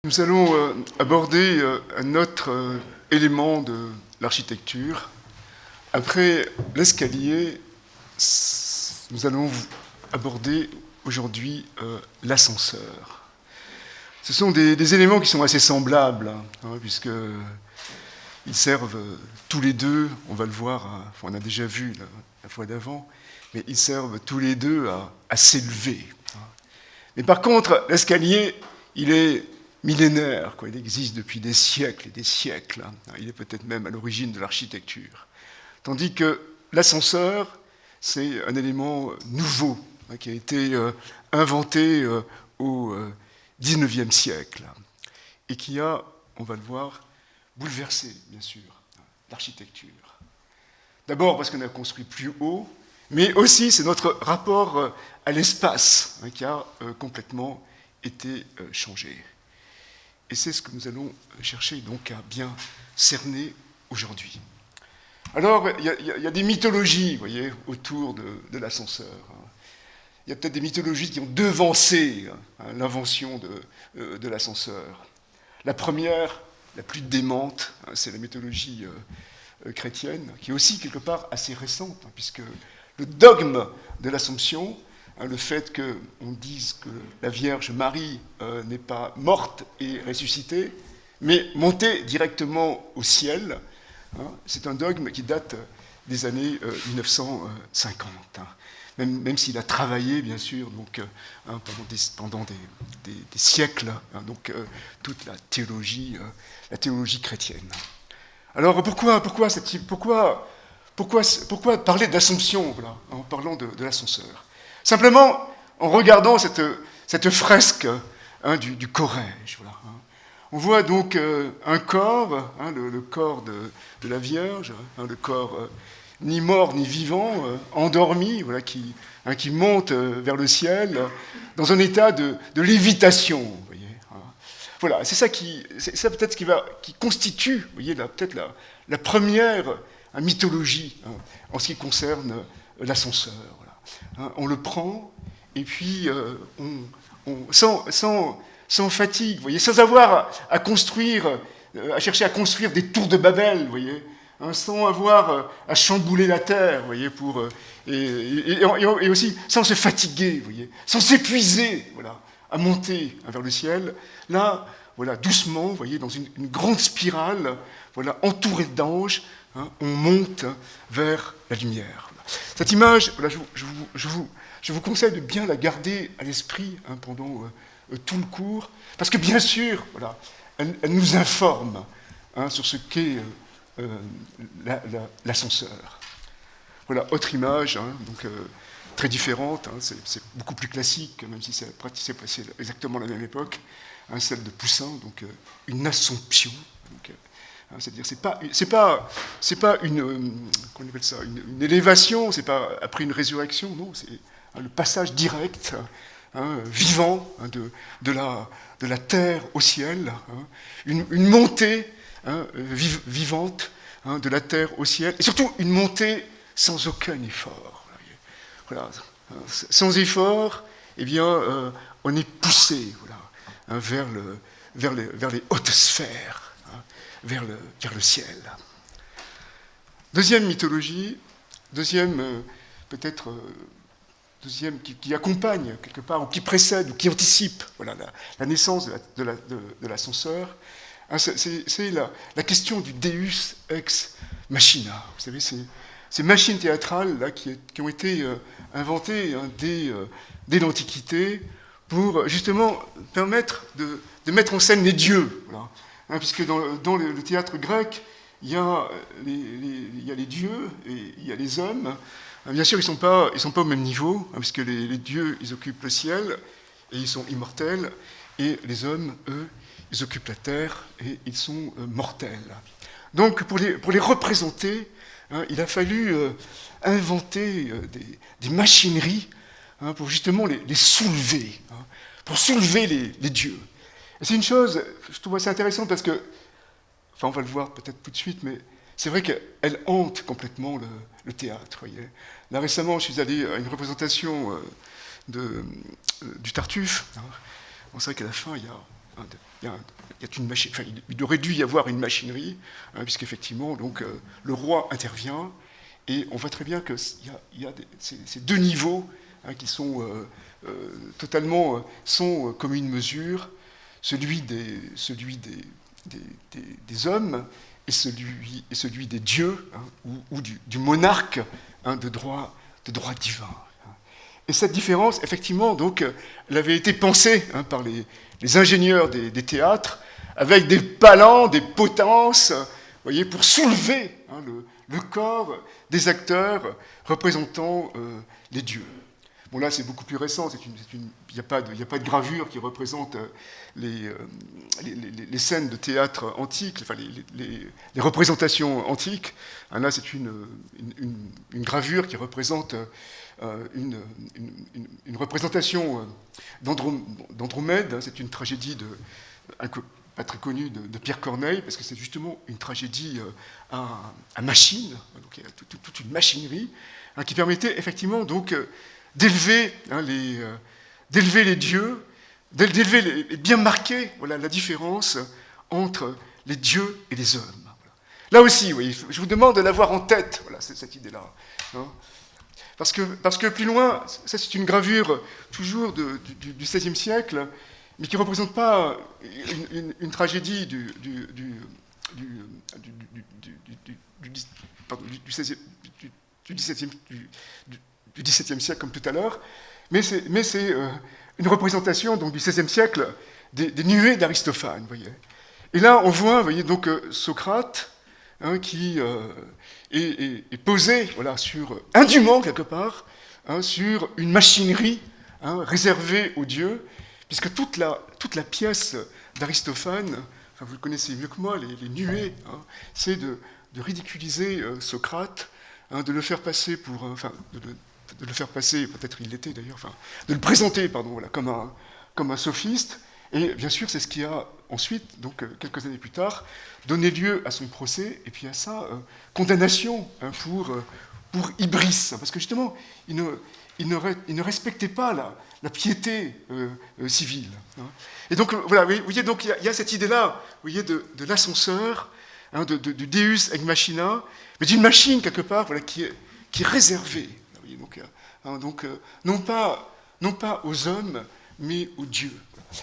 Nous allons aborder un autre élément de l'architecture. Après l'escalier, nous allons aborder aujourd'hui l'ascenseur. Ce sont des éléments qui sont assez semblables, puisqu'ils servent tous les deux, on va le voir, on a déjà vu la fois d'avant, mais ils servent tous les deux à s'élever. Mais par contre, l'escalier, il est millénaire, il existe depuis des siècles et des siècles. Il est peut-être même à l'origine de l'architecture. Tandis que l'ascenseur, c'est un élément nouveau qui a été inventé au XIXe siècle et qui a, on va le voir, bouleversé, bien sûr, l'architecture. D'abord parce qu'on a construit plus haut, mais aussi c'est notre rapport à l'espace qui a complètement été changé. Et c'est ce que nous allons chercher donc à bien cerner aujourd'hui. Alors, il y a des mythologies, vous voyez, autour de l'ascenseur. Il y a peut-être des mythologies qui ont devancé l'invention de l'ascenseur. La première, la plus démente, c'est la mythologie chrétienne, qui est aussi quelque part assez récente, puisque le dogme de l'Assomption, le fait qu'on dise que la Vierge Marie n'est pas morte et ressuscitée, mais montée directement au ciel, c'est un dogme qui date des années 1950. Même s'il a travaillé, bien sûr, donc, pendant des siècles, toute la théologie chrétienne. Alors pourquoi parler d'Assomption, voilà, en parlant de l'ascenseur? Simplement en regardant cette fresque du Corrège. Voilà, On voit donc un corps, le corps de la Vierge, le corps ni mort ni vivant, endormi, voilà, qui monte vers le ciel dans un état de lévitation. Vous voyez, Voilà, c'est ça peut-être qui constitue, vous voyez, peut-être la première mythologie en ce qui concerne l'ascenseur. On le prend, et puis sans fatigue, vous voyez, sans avoir à chercher à construire des tours de Babel, vous voyez, sans avoir à chambouler la terre, vous voyez, et aussi sans se fatiguer, vous voyez, sans s'épuiser, voilà, à monter vers le ciel. Là, voilà, doucement, vous voyez, dans une grande spirale, voilà, entourée d'anges, on monte vers la lumière. Cette image, voilà, je vous conseille de bien la garder à l'esprit pendant tout le cours, parce que bien sûr, voilà, elle nous informe sur ce qu'est l'ascenseur. Voilà, autre image, donc, très différente, c'est beaucoup plus classique, même si c'est exactement la même époque, celle de Poussin, donc une Assomption. Donc, c'est-à-dire, c'est pas une élévation, c'est pas après une résurrection, non, c'est le passage direct, vivant, de la terre au ciel, une montée vivante de la terre au ciel, et surtout une montée sans aucun effort. Voilà, sans effort, eh bien, on est poussé, voilà, vers les hautes sphères. Vers le ciel. Deuxième mythologie, qui accompagne quelque part, ou qui précède, ou qui anticipe voilà, la naissance de l'ascenseur, c'est la question du Deus ex machina. Vous savez, ces machines théâtrales là, qui ont été inventées dès l'Antiquité pour justement permettre de mettre en scène les dieux. Voilà. Puisque dans le théâtre grec, il y a les dieux et il y a les hommes. Bien sûr, ils sont pas au même niveau, puisque les dieux, ils occupent le ciel et ils sont immortels, et les hommes, eux, ils occupent la terre et ils sont mortels. Donc, pour les représenter, il a fallu inventer des machineries pour justement les soulever, pour soulever les dieux. C'est une chose, je trouve assez intéressante parce que, on va le voir peut-être tout de suite, mais c'est vrai qu'elle hante complètement le théâtre. Voyez. Là récemment, je suis allé à une représentation du Tartuffe. C'est vrai qu'à la fin, il y a Il y a une machine, enfin, il aurait dû y avoir une machinerie, puisqu'effectivement, donc, le roi intervient, et on voit très bien qu'il y a ces deux niveaux qui sont totalement sans commune mesure, celui des hommes et celui des dieux, ou du monarque de droit divin. Et cette différence, effectivement, donc, elle avait été pensée par les ingénieurs des théâtres, avec des palans, des potences, voyez, pour soulever le corps des acteurs représentant les dieux. Bon, là, c'est beaucoup plus récent, il n'y a pas de gravure qui représente les scènes de théâtre antique, enfin, les représentations antiques. Là, c'est une gravure qui représente une représentation d'Andromède. C'est une tragédie pas très connue de Pierre Corneille, parce que c'est justement une tragédie à machine, donc il y a toute une machinerie qui permettait effectivement donc d'élever les dieux, et bien marquer la différence entre les dieux et les hommes. Là aussi, oui, je vous demande de l'avoir en tête, cette idée-là. Parce que plus loin, ça c'est une gravure toujours du XVIe siècle, mais qui ne représente pas une tragédie du XVIIe siècle comme tout à l'heure, mais c'est une représentation donc, du XVIe siècle des nuées d'Aristophane. Voyez. Et là, on voit donc, Socrate qui est posé sur, indûment quelque part, sur une machinerie réservée aux dieux, puisque toute la pièce d'Aristophane, vous le connaissez mieux que moi, les nuées, c'est de ridiculiser Socrate, de le faire passer pour... de le faire passer, peut-être il l'était d'ailleurs, de le présenter comme un sophiste, et bien sûr c'est ce qui a ensuite, donc quelques années plus tard, donné lieu à son procès, et puis à sa condamnation pour Ibris, parce que justement, il ne respectait pas la piété civile. Et donc, voilà, vous voyez, donc il y a cette idée-là, vous voyez, de l'ascenseur, de Deus ex machina, mais d'une machine, quelque part, qui est réservée. Voyez, donc, non pas aux hommes, mais aux dieux.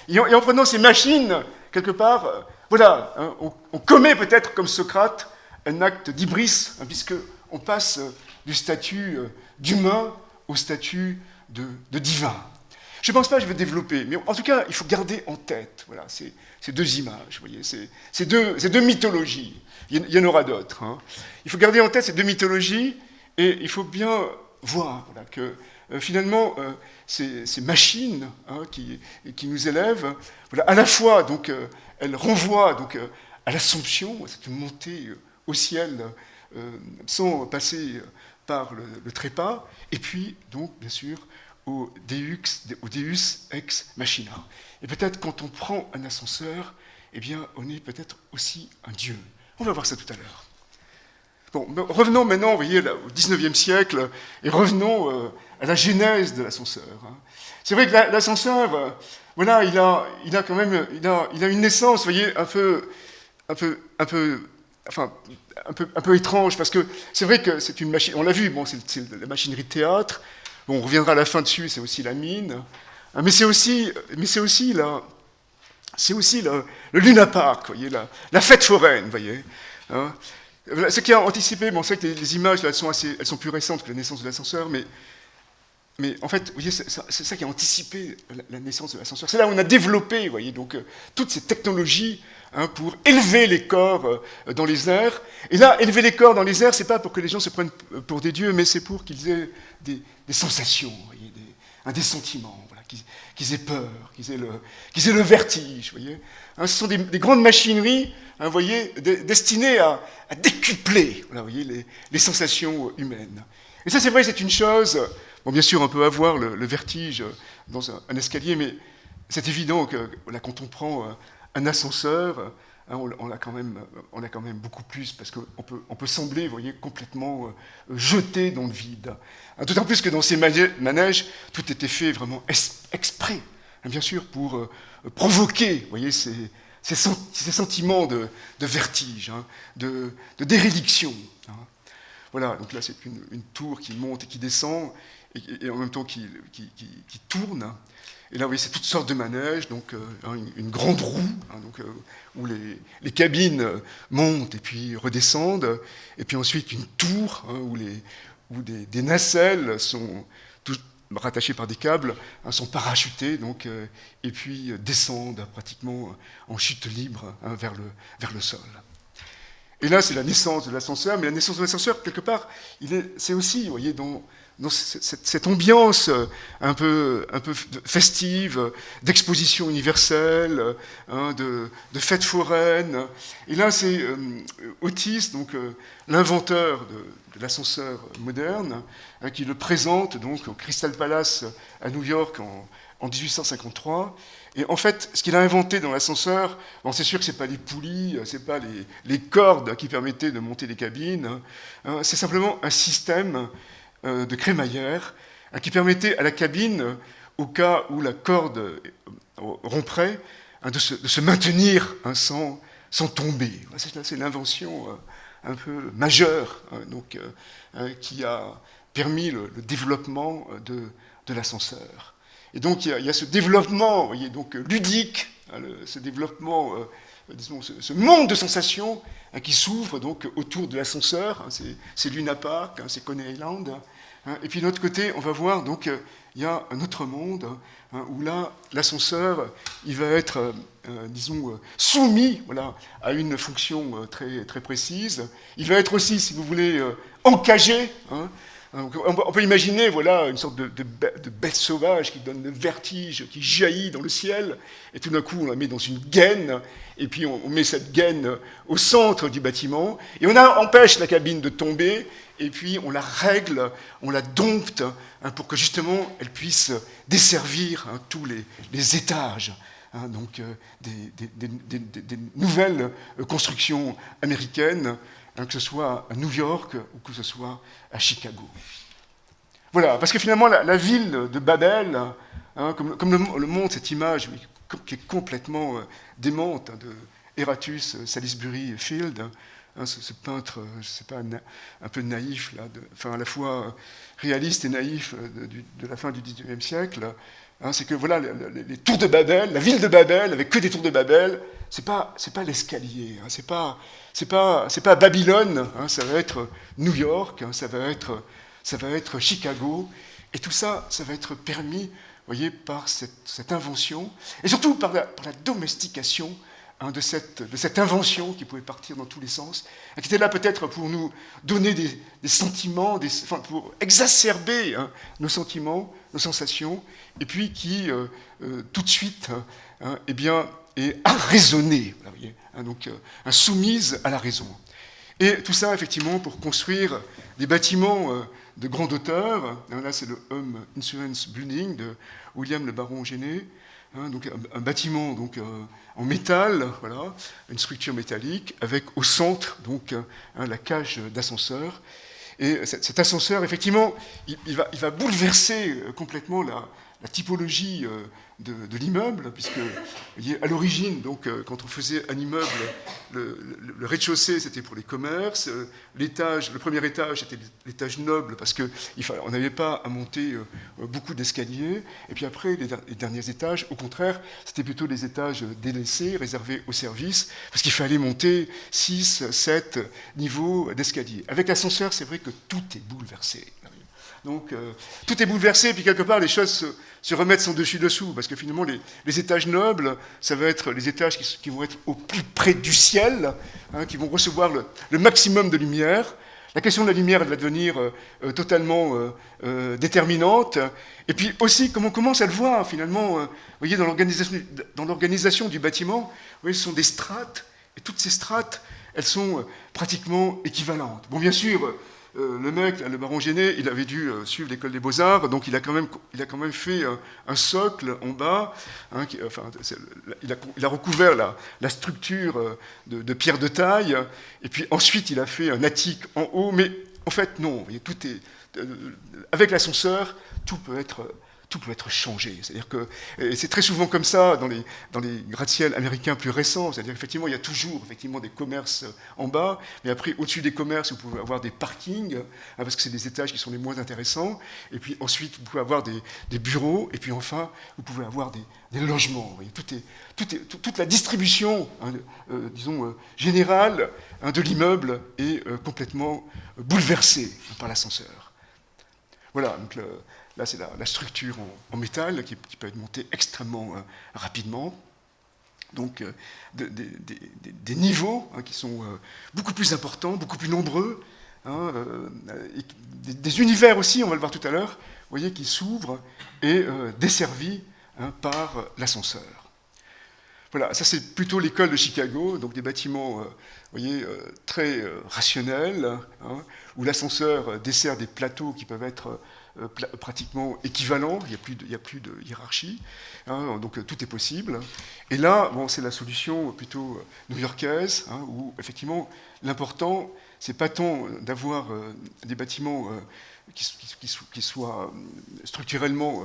Et en prenant ces machines, quelque part, on commet peut-être, comme Socrate, un acte d'hybris, puisqu'on passe du statut d'humain au statut de divin. Je ne pense pas que je vais développer, mais en tout cas, il faut garder en tête ces deux images, vous voyez, ces deux mythologies. Il y en aura d'autres. Il faut garder en tête ces deux mythologies, et il faut bien voir que finalement, ces machines qui nous élèvent, à la fois, donc, elles renvoient donc, à l'Assomption, à cette montée au ciel sans passer par le trépas, et puis, donc, bien sûr, au Deus ex machina. Et peut-être quand on prend un ascenseur, eh bien, on est peut-être aussi un dieu. On va voir ça tout à l'heure. Bon, revenons maintenant, vous voyez, au XIXe siècle, et revenons à la genèse de l'ascenseur. C'est vrai que l'ascenseur, il a quand même, il a une naissance, vous voyez, un peu étrange, parce que c'est vrai que c'est une machine, on l'a vu, bon, c'est la machinerie de théâtre. Bon, on reviendra à la fin dessus, c'est aussi la mine, mais c'est aussi le Luna Park, vous voyez, la fête foraine, vous voyez. Ce qui a anticipé, bon, c'est vrai que les images là, elles sont plus récentes que la naissance de l'ascenseur, mais en fait, vous voyez, c'est ça qui a anticipé la naissance de l'ascenseur. C'est là où on a développé, vous voyez, donc toutes ces technologies pour élever les corps dans les airs. Et là, élever les corps dans les airs, c'est pas pour que les gens se prennent pour des dieux, mais c'est pour qu'ils aient des sensations, vous voyez, des sentiments, voilà, qu'ils aient peur, qu'ils aient le vertige, vous voyez. Ce sont des grandes machineries, vous voyez, destinées à décupler, voilà, vous voyez, les sensations humaines. Et ça, c'est vrai, c'est une chose. Bon, bien sûr, on peut avoir le vertige dans un escalier, mais c'est évident que quand on prend un ascenseur, on a quand même beaucoup plus, parce qu'on peut sembler, vous voyez, complètement jeté dans le vide. D'autant plus que dans ces manèges, tout était fait vraiment exprès bien sûr pour provoquer, vous voyez, ces sentiments de vertige, hein, de déréliction. Hein. Voilà, donc là c'est une tour qui monte et qui descend, et en même temps qui tourne. Et là, vous voyez, c'est toutes sortes de manèges, donc une grande roue, hein, donc, où les cabines montent et puis redescendent, et puis ensuite une tour, hein, où des nacelles sont rattachées par des câbles, hein, sont parachutées, donc, et puis descendent pratiquement en chute libre, hein, vers le sol. Et là, c'est la naissance de l'ascenseur, mais la naissance de l'ascenseur, quelque part, c'est aussi, vous voyez, dans cette ambiance un peu festive, d'exposition universelle, hein, de fête foraine. Et là, c'est Otis, donc l'inventeur de l'ascenseur moderne, hein, qui le présente donc au Crystal Palace à New York en 1853. Et en fait, ce qu'il a inventé dans l'ascenseur, bon, c'est sûr que ce n'est pas les poulies, ce n'est pas les cordes qui permettaient de monter les cabines, hein, c'est simplement un système de crémaillère qui permettait à la cabine, au cas où la corde romprait, hein, de se maintenir, hein, sans tomber. C'est l'invention un peu majeure, hein, donc, qui a permis le développement de l'ascenseur. Et donc il y a ce développement, vous voyez, donc, ludique, hein, ce développement, disons, ce monde de sensations, hein, qui s'ouvre donc autour de l'ascenseur. Hein, c'est Luna Park, hein, c'est Coney Island. Hein, et puis de l'autre côté, on va voir donc il y a un autre monde, hein, où là l'ascenseur il va être, disons, soumis, voilà, à une fonction très très précise. Il va être aussi, si vous voulez, encagé. Hein. On peut imaginer, voilà, une sorte de bête sauvage qui donne le vertige, qui jaillit dans le ciel, et tout d'un coup on la met dans une gaine, et puis on met cette gaine au centre du bâtiment, et on empêche la cabine de tomber, et puis on la règle, on la dompte, hein, pour que justement elle puisse desservir, hein, tous les étages, hein, donc des nouvelles constructions américaines, hein, que ce soit à New York ou que ce soit à Chicago. Voilà, parce que finalement, la ville de Babel, hein, comme le montre cette image qui est complètement démente, hein, de Eratus Salisbury Field, hein, ce peintre, je ne sais pas, un peu naïf, là, enfin à la fois réaliste et naïf de la fin du XIXe siècle, hein, c'est que voilà, les tours de Babel, la ville de Babel, avec que des tours de Babel, c'est pas l'escalier, hein, c'est pas Babylone, hein, ça va être New York, hein, ça va être Chicago, et tout ça, ça va être permis, vous voyez, par cette invention, et surtout par la domestication, hein, de cette invention qui pouvait partir dans tous les sens, qui était là peut-être pour nous donner des sentiments, enfin, pour exacerber, hein, nos sentiments, nos sensations, et puis qui, tout de suite, hein, eh bien, est arraisonnée, vous voyez, hein, donc soumise à la raison. Et tout ça, effectivement, pour construire des bâtiments de grande hauteur. Hein, là, c'est le Home Insurance Building de William le Baron Genet, hein, donc un bâtiment donc, en métal, voilà, une structure métallique, avec au centre donc, hein, la cage d'ascenseur. Et cet ascenseur, effectivement, il va bouleverser complètement la typologie de l'immeuble, puisque à l'origine, donc, quand on faisait un immeuble, le rez-de-chaussée, c'était pour les commerces, le premier étage, c'était l'étage noble, parce qu'on n'avait pas à monter beaucoup d'escaliers, et puis après, les derniers étages, au contraire, c'était plutôt les étages délaissés, réservés aux services, parce qu'il fallait monter 6, 7 niveaux d'escalier. Avec l'ascenseur, c'est vrai que tout est bouleversé. Donc, tout est bouleversé, et puis quelque part, les choses se remettent son dessus-dessous, parce que finalement, les étages nobles, ça va être les étages qui vont être au plus près du ciel, hein, qui vont recevoir le maximum de lumière. La question de la lumière, elle va devenir totalement déterminante. Et puis aussi, comme on commence à le voir, finalement, vous voyez, dans l'organisation du bâtiment, vous voyez, ce sont des strates, et toutes ces strates, elles sont pratiquement équivalentes. Bon, bien sûr, le mec, le baron Genet, il avait dû suivre l'école des Beaux-Arts, donc il a quand même fait un socle en bas, hein, il a recouvert la structure de pierre de taille, et puis ensuite il a fait un attique en haut, mais en fait non, vous voyez, avec l'ascenseur, tout peut être tout peut être changé. C'est-à-dire que et c'est très souvent comme ça dans les gratte-ciel américains plus récents. C'est-à-dire qu'effectivement, il y a toujours effectivement des commerces en bas, mais après, au-dessus des commerces, vous pouvez avoir des parkings, parce que c'est des étages qui sont les moins intéressants. Et puis ensuite, vous pouvez avoir des bureaux. Et puis enfin, vous pouvez avoir des logements. Vous voyez, toute la distribution, disons, générale de l'immeuble est complètement bouleversée par l'ascenseur. Voilà, donc là c'est la structure en métal qui peut être montée extrêmement rapidement. Donc des niveaux qui sont beaucoup plus importants, beaucoup plus nombreux, et des univers aussi, on va le voir tout à l'heure, vous voyez, qui s'ouvrent et desservis par l'ascenseur. Voilà, ça c'est plutôt l'école de Chicago, donc des bâtiments, vous voyez, très rationnels, où l'ascenseur dessert des plateaux qui peuvent être pratiquement équivalents, il n'y a plus de hiérarchie, donc tout est possible. Et là, bon, c'est la solution plutôt new-yorkaise, où effectivement l'important, c'est pas tant d'avoir des bâtiments qui soient structurellement,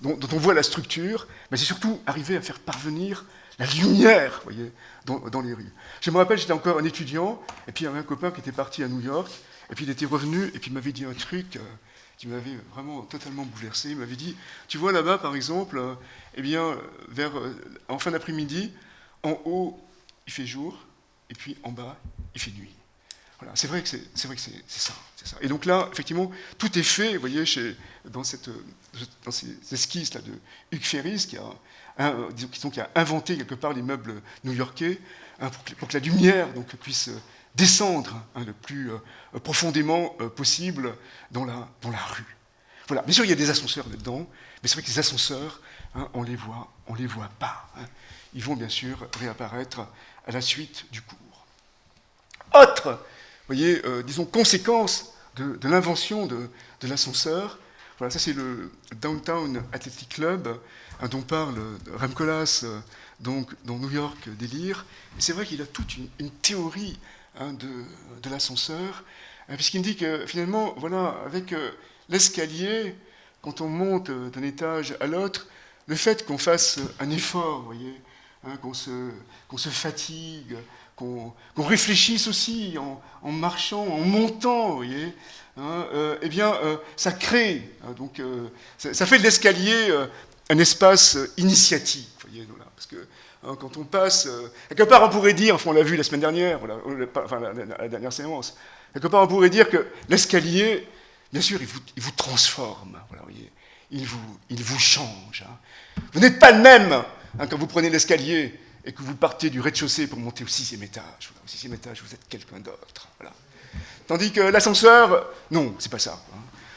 dont on voit la structure, mais c'est surtout arriver à faire parvenir la lumière, vous voyez, dans les rues. Je me rappelle, j'étais encore un étudiant, et puis il y avait un copain qui était parti à New York, et puis il était revenu, et puis il m'avait dit un truc qui m'avait vraiment totalement bouleversé. Il m'avait dit, tu vois là-bas, par exemple, eh bien, en fin d'après-midi, en haut, il fait jour, et puis en bas, il fait nuit. Voilà, c'est vrai que c'est ça. Et donc là, effectivement, tout est fait, vous voyez, dans ces esquisses là, de Hugues Ferris, qui a inventé quelque part l'immeuble new-yorkais, pour que la lumière donc, puisse descendre le plus profondément possible dans la rue. Voilà. Bien sûr, il y a des ascenseurs là-dedans, mais c'est vrai que les ascenseurs, on les voit pas. Ils vont bien sûr réapparaître à la suite du cours. Autre, voyez, disons, conséquence de l'invention de l'ascenseur. Voilà, ça c'est le Downtown Athletic Club, dont parle Rem Koolhaas donc, dans New York Délire. Et c'est vrai qu'il a toute une théorie de l'ascenseur, puisqu'il me dit que finalement, voilà, avec l'escalier, quand on monte d'un étage à l'autre, le fait qu'on fasse un effort, vous voyez, qu'on se fatigue, qu'on réfléchisse aussi en marchant, en montant, vous voyez, eh bien, ça crée, donc, ça fait de l'escalier un espace initiatique, vous voyez, voilà, parce que quand on passe, quelque part on pourrait dire, enfin on l'a vu la semaine dernière, voilà, enfin la dernière séance, quelque part on pourrait dire que l'escalier, bien sûr, il vous transforme, voilà, vous voyez, il vous change. Vous n'êtes pas le même quand vous prenez l'escalier et que vous partez du rez-de-chaussée pour monter au 6e étage. Voilà, au 6e étage, vous êtes quelqu'un d'autre. Voilà. Tandis que l'ascenseur, non, c'est pas ça.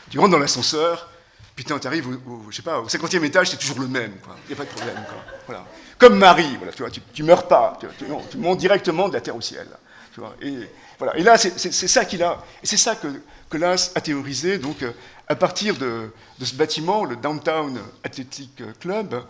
Tu rentres dans l'ascenseur, putain, tu arrives au 50e étage, c'est toujours le même. Il n'y a pas de problème. Voilà. Comme Marie, voilà, tu vois, tu meurs pas. Tu montes directement de la terre au ciel. Tu vois, et, voilà. Et là, c'est ça qu'il a. Et c'est ça que Las a théorisé, donc, à partir de ce bâtiment, le Downtown Athletic Club.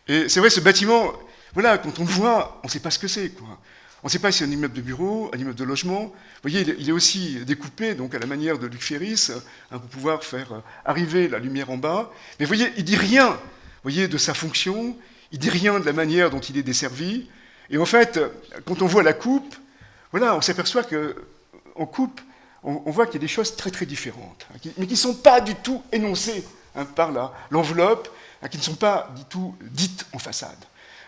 Et c'est vrai, ce bâtiment, voilà, quand on le voit, on ne sait pas ce que c'est, quoi. On ne sait pas si c'est un immeuble de bureau, un immeuble de logement. Vous voyez, il est aussi découpé, donc à la manière de Luc Ferris, pour pouvoir faire arriver la lumière en bas. Mais vous voyez, il ne dit rien, vous voyez, de sa fonction, il ne dit rien de la manière dont il est desservi. Et en fait, quand on voit la coupe, voilà, on s'aperçoit qu'en coupe, on voit qu'il y a des choses très très différentes, mais qui ne sont pas du tout énoncées par l'enveloppe, qui ne sont pas du tout dites en façade.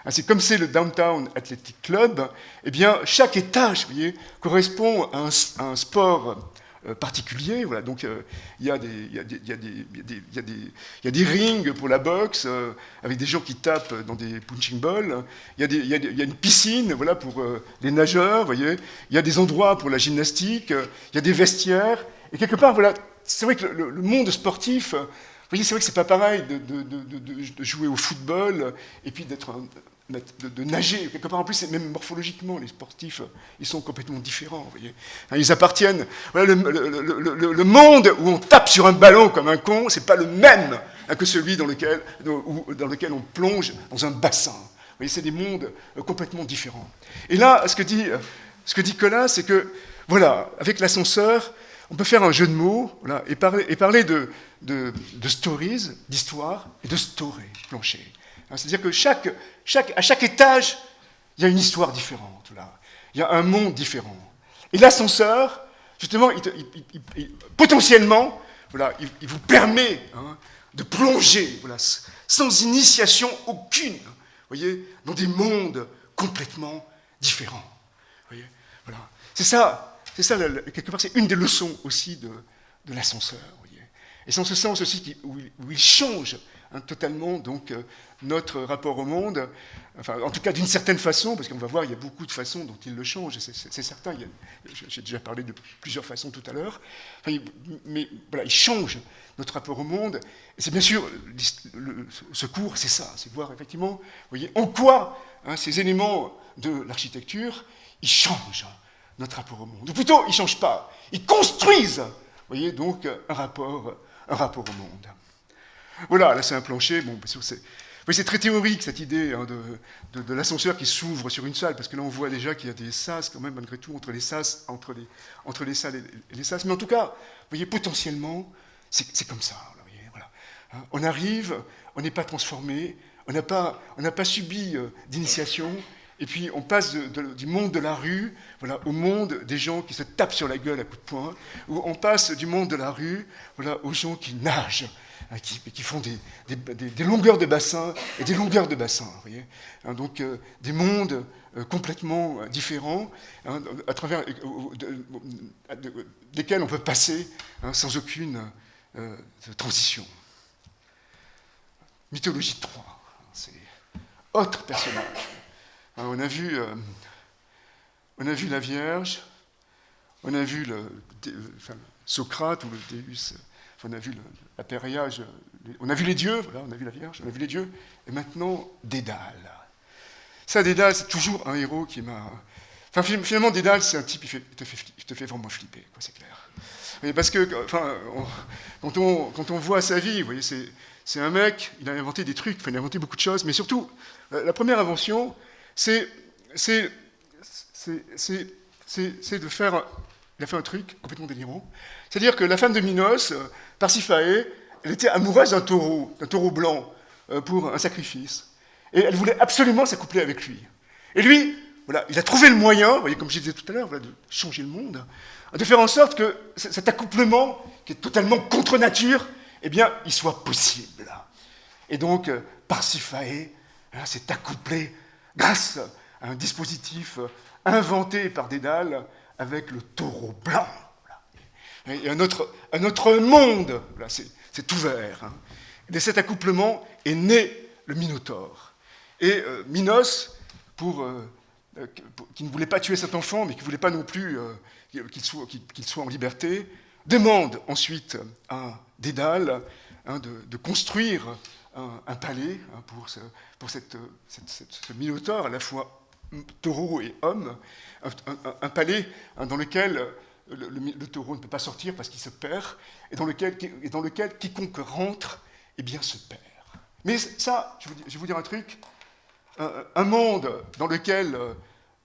C'est comme c'est le Downtown Athletic Club, eh bien, chaque étage, vous voyez, correspond à un sport particulier. Voilà, donc il y a des rings pour la boxe, avec des gens qui tapent dans des punching balls. Il y a une piscine, voilà, pour les nageurs, vous voyez. Il y a des endroits pour la gymnastique. Il y a des vestiaires. Et quelque part, voilà, c'est vrai que le monde sportif, vous voyez, c'est vrai que c'est pas pareil de jouer au football et puis de nager. Quelque part, en plus, même morphologiquement, les sportifs, ils sont complètement différents, vous voyez. Ils appartiennent... Voilà, le monde où on tape sur un ballon comme un con, c'est pas le même que celui dans lequel on plonge dans un bassin. Vous voyez, c'est des mondes complètement différents. Et là, ce que dit Koolhaas, c'est que, voilà, avec l'ascenseur, on peut faire un jeu de mots, voilà, et parler de stories, d'histoire, et de story, plancher. Hein, c'est-à-dire que à chaque étage, il y a une histoire différente, là. Il y a un monde différent. Et l'ascenseur, justement, potentiellement, voilà, il vous permet, hein, de plonger, voilà, sans initiation aucune, voyez, dans des mondes complètement différents. Voyez, voilà. C'est ça, quelque part, c'est une des leçons aussi de l'ascenseur. Voyez. Et c'est en ce sens aussi où il change, hein, totalement donc, notre rapport au monde, enfin, en tout cas d'une certaine façon, parce qu'on va voir, il y a beaucoup de façons dont il le change, c'est certain, j'ai déjà parlé de plusieurs façons tout à l'heure, enfin, mais voilà, il change notre rapport au monde, et c'est bien sûr, ce cours, c'est ça, c'est voir effectivement, vous voyez, en quoi, hein, ces éléments de l'architecture, ils changent notre rapport au monde. Ou plutôt, ils ne changent pas, ils construisent, vous voyez, donc un rapport au monde. Voilà, là c'est un plancher, bon, c'est très théorique cette idée, hein, de l'ascenseur qui s'ouvre sur une salle, parce que là on voit déjà qu'il y a des sas quand même malgré tout entre les salles et les sas, mais en tout cas, vous voyez, potentiellement, c'est comme ça, là, vous voyez, voilà. Hein, on arrive, on n'est pas transformé, on n'a pas subi d'initiation, et puis on passe du monde de la rue, voilà, au monde des gens qui se tapent sur la gueule à coups de poing, ou on passe du monde de la rue, voilà, aux gens qui nagent, qui font des longueurs de bassin et des longueurs de bassin, vous voyez, hein, donc des mondes complètement différents, hein, à travers lesquels on peut passer, hein, sans aucune transition. Mythologie 3, c'est autre personnage. Hein, on a vu la Vierge, on a vu Socrate ou le Déus. On a vu l'appareillage, on a vu les dieux, voilà, on a vu la Vierge, on a vu les dieux, et maintenant Dédale. Ça, Dédale, c'est toujours un héros qui m'a... Enfin, finalement, Dédale, c'est un type qui te fait vraiment flipper, quoi, c'est clair. Mais parce que, enfin, quand on voit sa vie, vous voyez, c'est un mec, il a inventé des trucs, enfin, il a inventé beaucoup de choses, mais surtout, la première invention, c'est de faire... Il a fait un truc complètement délirant. C'est-à-dire que la femme de Minos, Parsiphae, elle était amoureuse d'un taureau blanc, pour un sacrifice. Et elle voulait absolument s'accoupler avec lui. Et lui, voilà, il a trouvé le moyen, vous voyez, comme je disais tout à l'heure, voilà, de changer le monde, de faire en sorte que cet accouplement, qui est totalement contre nature, eh bien, il soit possible. Et donc, Parsiphae s'est accouplée grâce à un dispositif inventé par Dédale avec le taureau blanc. Voilà. Et un autre monde, voilà, c'est ouvert. Hein. Et de cet accouplement est né le Minotaure. Et Minos, qui ne voulait pas tuer cet enfant, mais qui ne voulait pas non plus qu'il soit en liberté, demande ensuite à Dédale, hein, de construire un palais, hein, pour ce Minotaure, à la fois taureau et homme, un palais, hein, dans lequel le taureau ne peut pas sortir parce qu'il se perd, et dans lequel quiconque rentre, eh bien, se perd. Mais ça, je vais vous dire un truc, un monde dans lequel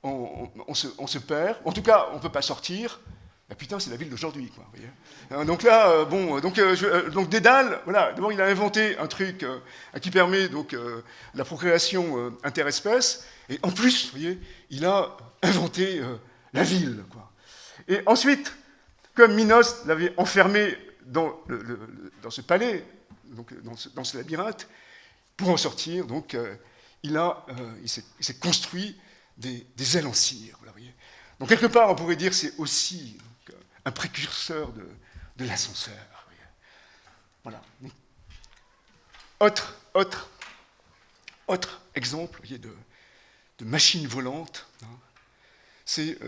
on se perd, en tout cas, on ne peut pas sortir, bah putain, c'est la ville d'aujourd'hui, quoi, vous voyez. Donc là, donc Dédale, voilà, d'abord il a inventé un truc qui permet donc la procréation interespèces, et en plus, vous voyez, il a inventé la ville, quoi. Et ensuite, comme Minos l'avait enfermé dans ce palais, donc dans ce labyrinthe, pour en sortir, donc il s'est construit des ailes en cire, vous voyez. Donc quelque part, on pourrait dire que c'est aussi donc, un précurseur de l'ascenseur. Voilà. Autre exemple, vous voyez, de machine volante, hein, c'est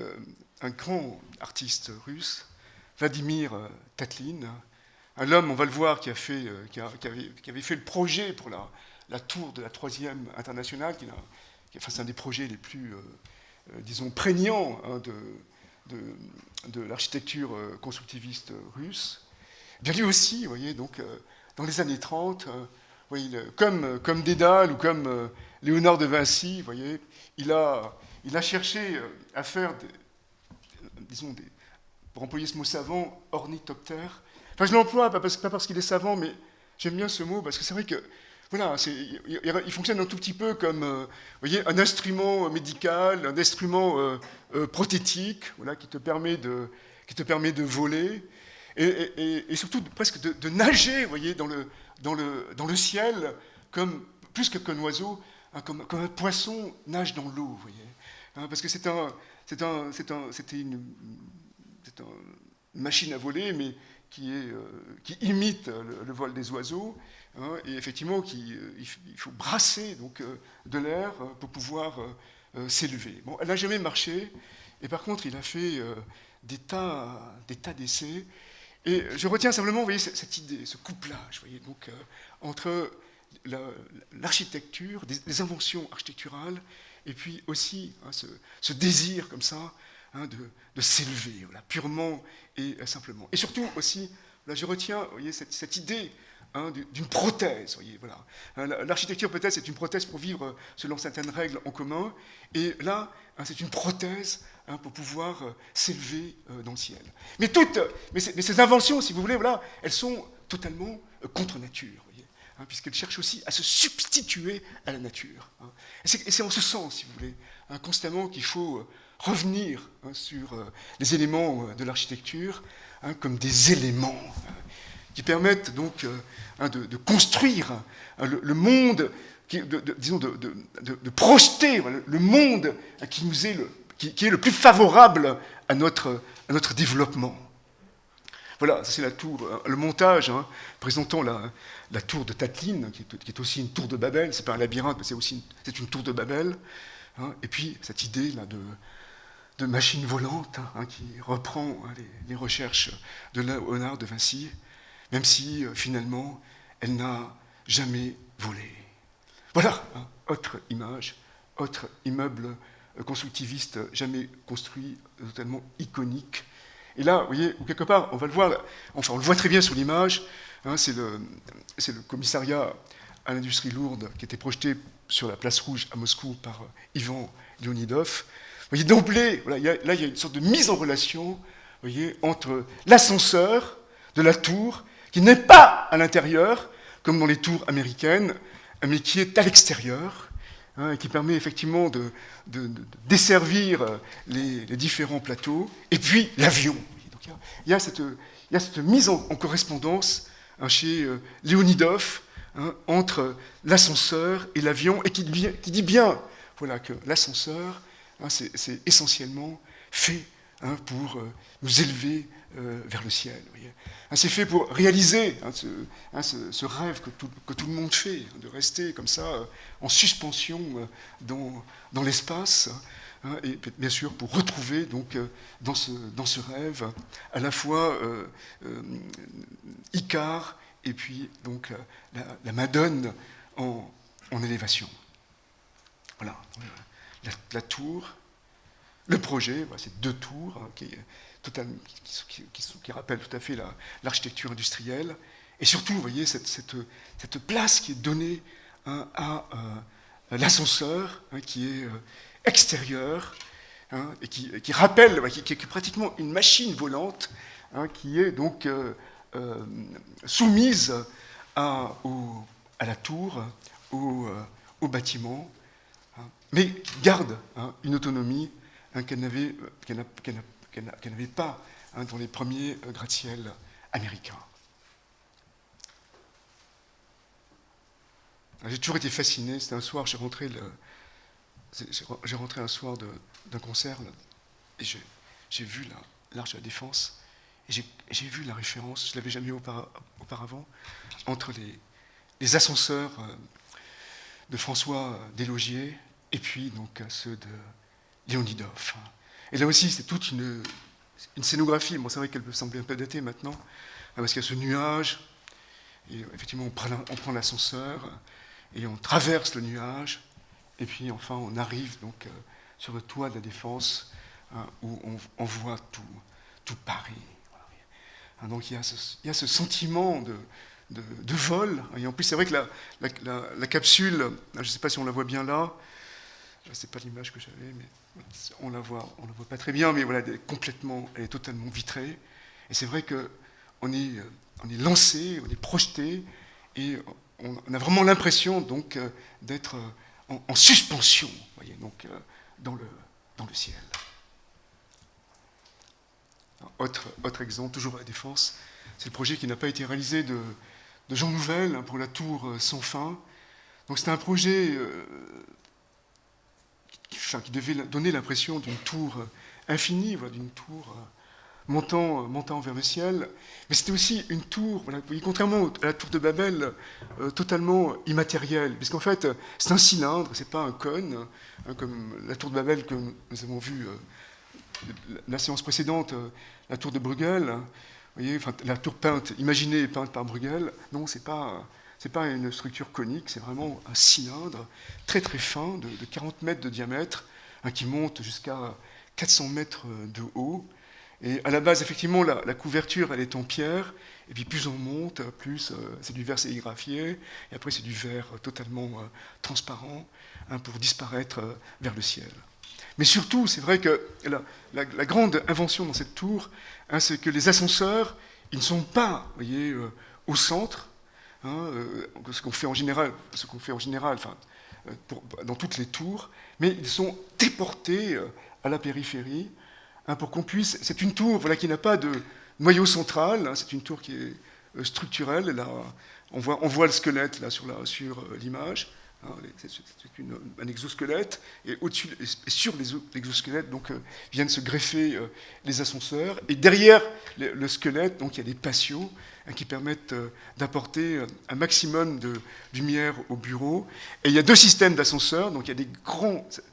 un grand artiste russe, Vladimir Tatlin, l'homme, on va le voir, qui avait fait le projet pour la tour de la 3e internationale, c'est un des projets les plus, disons, prégnants, hein, de l'architecture constructiviste russe. Bien lui aussi, vous voyez, donc, dans les années 30, voyez, comme Dédale ou comme Léonard de Vinci, vous voyez, il a cherché à faire, pour employer ce mot savant, ornithoptère. Enfin, je l'emploie pas parce qu'il est savant, mais j'aime bien ce mot parce que c'est vrai que voilà, il fonctionne un tout petit peu comme vous voyez, un instrument médical, un instrument prothétique, voilà, qui te permet de voler et surtout presque de nager, vous voyez, dans le ciel, comme plus qu'un oiseau, hein, comme un poisson nage dans l'eau, vous voyez, hein, parce que c'était une machine à voler, mais qui imite le vol des oiseaux, hein, et effectivement, il faut brasser donc, de l'air pour pouvoir s'élever. Bon, elle n'a jamais marché, et par contre, il a fait des tas d'essais, et je retiens simplement, vous voyez, cette idée, ce couplage, vous voyez, donc, entre l'architecture, des inventions architecturales, et puis aussi hein, ce désir comme ça hein, de s'élever, voilà, purement et simplement. Et surtout aussi, là je retiens vous voyez, cette idée hein, d'une prothèse. Voyez, voilà. L'architecture peut-être c'est une prothèse pour vivre selon certaines règles en commun, et là hein, c'est une prothèse hein, pour pouvoir s'élever dans le ciel. Mais ces inventions, si vous voulez, voilà, elles sont totalement contre nature. Hein, puisqu'elle cherche aussi à se substituer à la nature. Hein. Et c'est en ce sens, si vous voulez, hein, constamment qu'il faut revenir hein, sur les éléments de l'architecture hein, comme des éléments qui permettent donc hein, de construire hein, le monde, disons de projeter voilà, le monde hein, qui est le plus favorable à notre développement. Voilà, c'est la tour, le montage hein, présentant la tour de Tatlin, qui est aussi une tour de Babel. C'est pas un labyrinthe, mais c'est une tour de Babel. Hein, et puis cette idée là de machine volante hein, qui reprend hein, les recherches de Léonard de Vinci, même si finalement elle n'a jamais volé. Voilà, hein, autre image, autre immeuble constructiviste jamais construit, totalement iconique. Et là, vous voyez, quelque part, on va le voir, enfin on le voit très bien sur l'image, hein, c'est le commissariat à l'industrie lourde qui était projeté sur la place rouge à Moscou par Ivan Leonidov. Vous voyez, d'emblée, voilà, là il y a une sorte de mise en relation vous voyez, entre l'ascenseur de la tour, qui n'est pas à l'intérieur, comme dans les tours américaines, mais qui est à l'extérieur, hein, et qui permet effectivement de desservir les différents plateaux, et puis l'avion. Donc il y a cette mise en correspondance hein, chez Léonidov hein, entre l'ascenseur et l'avion, et qui dit bien voilà, que l'ascenseur, hein, c'est essentiellement fait hein, pour nous élever vers le ciel. Hein, c'est fait pour réaliser hein, ce rêve que tout le monde fait, hein, de rester comme ça en suspension dans l'espace, hein, et bien sûr pour retrouver donc, dans ce rêve à la fois Icare et puis donc, la Madone en élévation. Voilà, la tour, le projet, voilà, c'est 2 tours hein, qui rappellent tout à fait l'architecture industrielle, et surtout, vous voyez, cette place qui est donnée hein, à l'ascenseur, hein, qui est extérieur, hein, et qui rappelle, qui est pratiquement une machine volante, hein, qui est donc soumise à la tour, au bâtiment, hein, mais qui garde hein, une autonomie hein, qu'elle n'avait pas hein, dans les premiers gratte-ciel américains. J'ai toujours été fasciné. C'était un soir, j'ai rentré un soir d'un concert là, et j'ai vu l'Arche de la Défense et j'ai vu la référence, je ne l'avais jamais auparavant, entre les ascenseurs de François Deslogiers et puis donc ceux de Léonidov. Et là aussi, c'est toute une scénographie. Bon, c'est vrai qu'elle peut sembler un peu datée maintenant, parce qu'il y a ce nuage, et effectivement, on prend l'ascenseur, et on traverse le nuage, et puis enfin, on arrive donc sur le toit de la Défense, hein, où on voit tout Paris. Voilà. Donc il y a ce sentiment de vol, et en plus, c'est vrai que la capsule, je ne sais pas si on la voit bien là, c'est pas l'image que j'avais, mais on la voit pas très bien, mais voilà, elle est totalement vitrée. Et c'est vrai qu'on est lancé, on est projeté, et on a vraiment l'impression donc d'être en suspension, vous voyez, donc dans le ciel. Autre exemple, toujours à la Défense, c'est le projet qui n'a pas été réalisé de Jean Nouvel pour la tour sans fin. Donc c'était un projet qui devait donner l'impression d'une tour infinie, voilà, d'une tour montant vers le ciel. Mais c'était aussi une tour, voilà, contrairement à la tour de Babel, totalement immatérielle. Puisqu'en fait, c'est un cylindre, c'est pas un cône, hein, comme la tour de Babel que nous avons vue la séance précédente, la tour de Bruegel, hein, vous voyez, enfin, la tour imaginée et peinte par Bruegel. Non, c'est pas une structure conique, c'est vraiment un cylindre très très fin, de 40 mètres de diamètre, hein, qui monte jusqu'à 400 mètres de haut. Et à la base, effectivement, la couverture, elle est en pierre, et puis plus on monte, plus c'est du verre sérigraphié, et après c'est du verre totalement transparent, hein, pour disparaître vers le ciel. Mais surtout, c'est vrai que la grande invention dans cette tour, hein, c'est que les ascenseurs, ils ne sont pas, vous voyez, au centre, hein, ce qu'on fait en général, enfin, dans toutes les tours, mais ils sont déportés à la périphérie, hein, pour qu'on puisse. C'est une tour, voilà, qui n'a pas de noyau central, hein, c'est une tour qui est structurelle. Là, on voit le squelette là sur l'image. C'est un exosquelette, et au-dessus, et sur l'exosquelette, donc viennent se greffer les ascenseurs. Et derrière le squelette, donc il y a des patios, hein, qui permettent d'apporter un maximum de lumière au bureau. Et il y a deux systèmes d'ascenseurs, donc il y a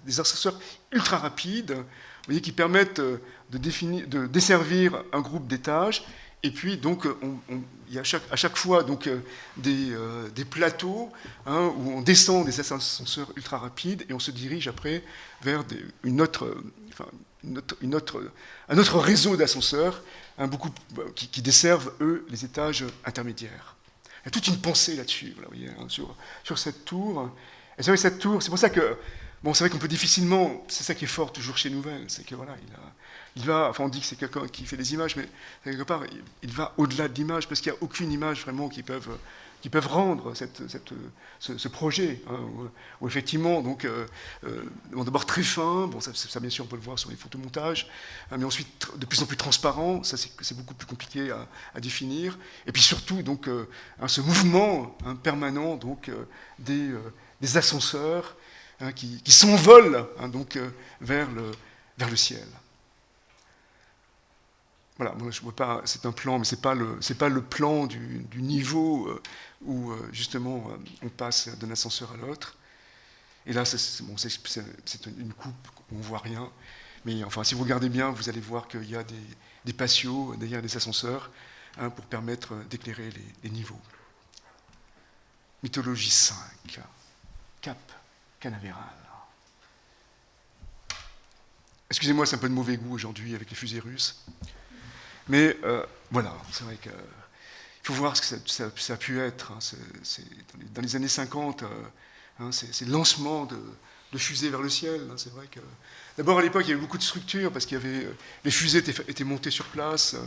des ascenseurs ultra rapides, vous voyez, qui permettent de desservir un groupe d'étages. Et puis, donc, il y a à chaque fois donc, des plateaux, hein, où on descend des ascenseurs ultra rapides et on se dirige après vers un autre réseau d'ascenseurs, hein, qui desservent, eux, les étages intermédiaires. Il y a toute une pensée là-dessus, voilà, vous voyez, hein, sur cette tour. Et c'est vrai, cette tour, c'est pour ça que, bon, c'est vrai qu'on peut difficilement, c'est ça qui est fort toujours chez Nouvel, c'est que voilà, enfin on dit que c'est quelqu'un qui fait des images, mais quelque part, il va au-delà de l'image, parce qu'il n'y a aucune image vraiment qui peuvent rendre ce projet, hein, où effectivement, donc, d'abord très fin, bon, ça bien sûr on peut le voir sur les photomontages, hein, mais ensuite de plus en plus transparent, ça c'est beaucoup plus compliqué à définir, et puis surtout donc hein, ce mouvement, hein, permanent donc des ascenseurs, hein, qui s'envolent, hein, donc vers le ciel. Voilà, moi je vois pas, c'est un plan, mais c'est pas le plan du niveau où justement on passe d'un ascenseur à l'autre. Et là, c'est une coupe où on voit rien, mais enfin, si vous regardez bien, vous allez voir qu'il y a des patios derrière les ascenseurs, hein, pour permettre d'éclairer les niveaux. Mythologie 5, Cap Canaveral. Excusez-moi, c'est un peu de mauvais goût aujourd'hui avec les fusées russes. Mais voilà, c'est vrai qu'il faut voir ce que ça a pu être. Hein, dans les années 50, hein, c'est le lancement de fusées vers le ciel. Hein, c'est vrai que d'abord à l'époque il y avait beaucoup de structures parce qu'il y avait les fusées étaient montées sur place,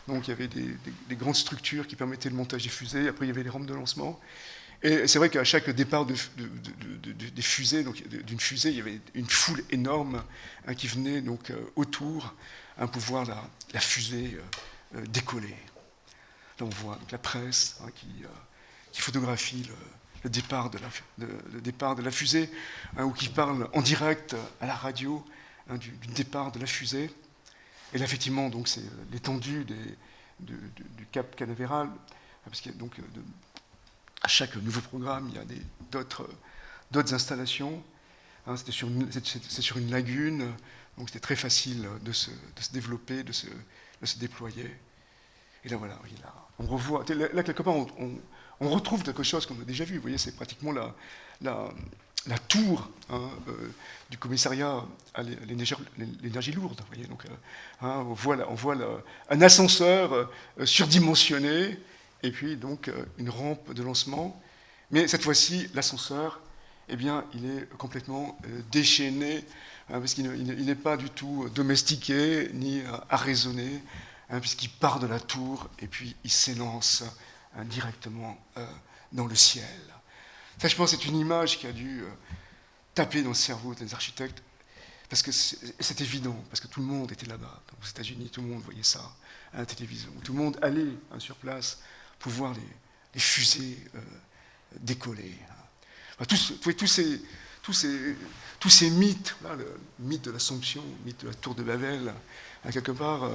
donc il y avait des grandes structures qui permettaient le montage des fusées. Après il y avait les rampes de lancement. Et c'est vrai qu'à chaque départ des fusées, donc d'une fusée, il y avait une foule énorme, hein, qui venait donc autour, hein, pour voir la fusée décoller. Là, on voit donc la presse, hein, qui photographie le départ de la fusée, hein, ou qui parle en direct à la radio, hein, du départ de la fusée. Et là, effectivement, donc, c'est l'étendue du Cap Canaveral, parce qu'il y a donc à chaque nouveau programme, il y a d'autres installations. Hein, c'est sur une lagune, donc c'était très facile de se développer, de se déployer. Et là, voilà, on revoit. Là, quelque part, on retrouve quelque chose qu'on a déjà vu. Vous voyez, c'est pratiquement la tour, hein, du commissariat à l'énergie lourde. Vous voyez, donc, hein, on voit un ascenseur surdimensionné, et puis donc une rampe de lancement. Mais cette fois-ci, l'ascenseur eh bien, il est complètement déchaîné, hein, parce qu'il n'est pas du tout domestiqué ni arraisonné, hein, puisqu'il part de la tour et puis il s'élance directement dans le ciel. Ça, je pense, c'est une image qui a dû taper dans le cerveau des architectes, parce que c'est évident, parce que tout le monde était là-bas. Aux États-Unis, tout le monde voyait ça à la télévision. Tout le monde allait sur place pour voir les fusées décoller. Tous ces mythes, là, le mythe de l'Assomption, le mythe de la tour de Babel, quelque part,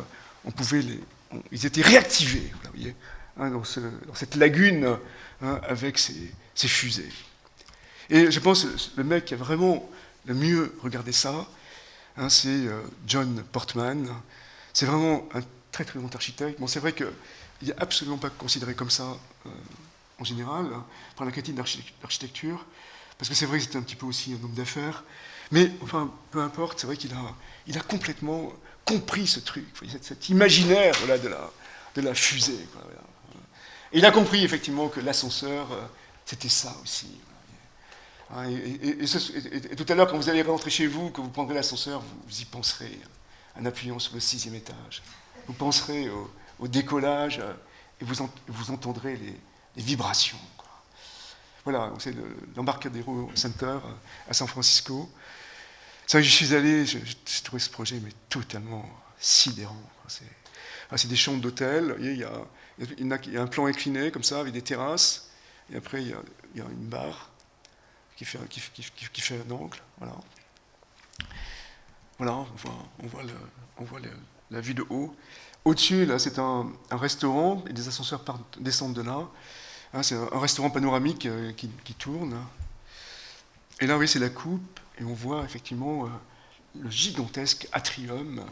ils étaient réactivés, vous voyez, dans cette lagune, avec ces fusées. Et je pense que le mec qui a vraiment le mieux regardé ça, c'est John Portman. C'est vraiment un très très grand architecte. Bon, c'est vrai qu'il n'est absolument pas considéré comme ça en général par la critique d'architecture, parce que c'est vrai que c'était un petit peu aussi un homme d'affaires. Mais enfin, peu importe, c'est vrai qu'il a complètement compris ce truc, cet imaginaire, voilà, de la fusée, quoi, voilà. Et il a compris effectivement que l'ascenseur, c'était ça aussi. Et tout à l'heure, quand vous allez rentrer chez vous, que vous prendrez l'ascenseur, vous y penserez, en appuyant sur le 6e étage. Vous penserez au décollage, et vous entendrez les vibrations, quoi. Voilà, c'est l'Embarcadero Center à San Francisco. C'est vrai que je suis allé, j'ai trouvé ce projet mais totalement sidérant. C'est des chambres d'hôtel, il y a un plan incliné comme ça, avec des terrasses, et après il y a une barre qui fait un angle. Voilà, on voit la vue de haut. Au-dessus, là, c'est un restaurant, et des ascenseurs descendent de là. C'est un restaurant panoramique qui tourne. Et là, oui, c'est la coupe, et on voit effectivement le gigantesque atrium,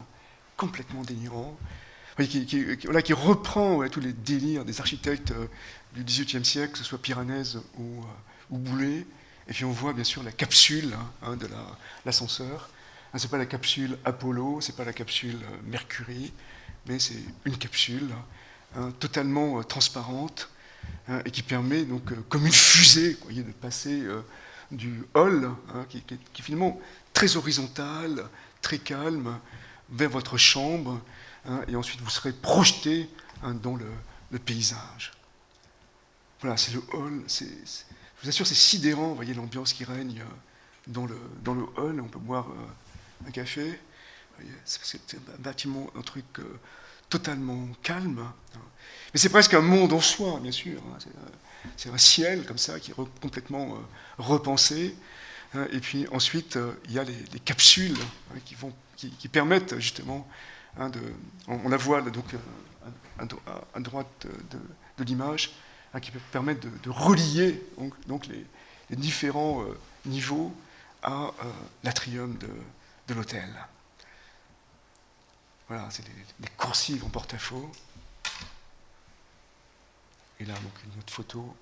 complètement délirant, qui reprend tous les délires des architectes du XVIIIe siècle, que ce soit Piranèse ou Boulez. Et puis on voit bien sûr la capsule de l'ascenseur. Ce n'est pas la capsule Apollo, ce n'est pas la capsule Mercury, mais c'est une capsule totalement transparente, et qui permet donc, comme une fusée, vous voyez, de passer du hall, qui est finalement très horizontal, très calme, vers votre chambre, et ensuite vous serez projeté dans le paysage. Voilà, c'est le hall. Je vous assure, c'est sidérant, vous voyez l'ambiance qui règne dans le hall. On peut boire un café. C'est un bâtiment, un truc totalement calme. Mais c'est presque un monde en soi, bien sûr. C'est un ciel comme ça qui est complètement repensé. Et puis ensuite, il y a les capsules qui permettent justement on la voit donc à droite de l'image, qui permettent de relier donc les différents niveaux à l'atrium de l'hôtel. Voilà, c'est les coursives en porte-à-faux. Et là, donc, une autre photo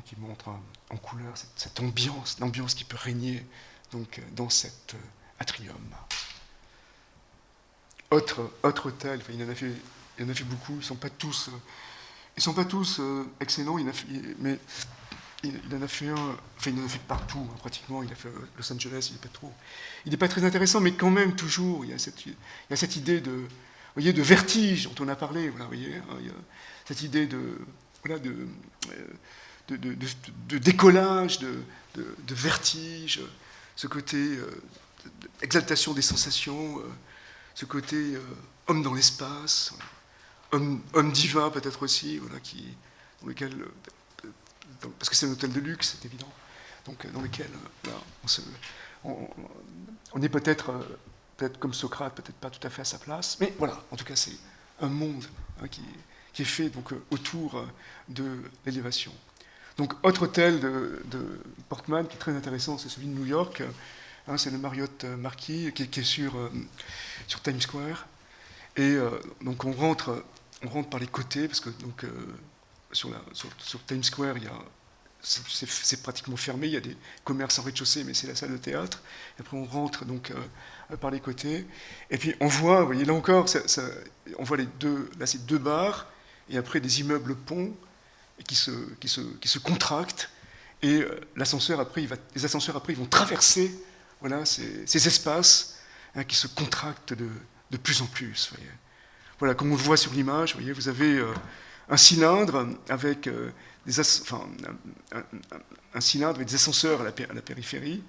qui montre en couleur cette ambiance, l'ambiance qui peut régner donc, dans cet atrium. Autre hôtel, il en a fait beaucoup, ils ne sont pas tous excellents, mais il en a fait un, enfin il en a fait partout, pratiquement, il a fait Los Angeles, il n'est pas très intéressant, mais quand même toujours, il y a cette idée de vertige dont on a parlé, voilà, vous voyez, il y a cette idée de décollage, de vertige, ce côté exaltation des sensations, ce côté homme dans l'espace, homme divin peut-être aussi, voilà, dans lequel, parce que c'est un hôtel de luxe, c'est évident, donc dans lequel voilà, on est peut-être comme Socrate, peut-être pas tout à fait à sa place, mais voilà, en tout cas c'est un monde qui est fait donc, autour de l'élévation. Donc, autre hôtel de Portman qui est très intéressant, c'est celui de New York. C'est le Marriott Marquis qui est sur Times Square. Et donc, on rentre par les côtés, parce que donc, sur Times Square, c'est pratiquement fermé. Il y a des commerces en rez-de-chaussée, mais c'est la salle de théâtre. Et après, on rentre donc par les côtés. Et puis, on voit, vous voyez, là encore, on voit là, c'est 2 bars, et après des immeubles ponts qui se contractent, et l'ascenseur après, les ascenseurs après ils vont traverser voilà, ces espaces qui se contractent de plus en plus. Voyez. Voilà, comme on le voit sur l'image, voyez, vous avez un cylindre avec un cylindre avec des ascenseurs à la périphérie,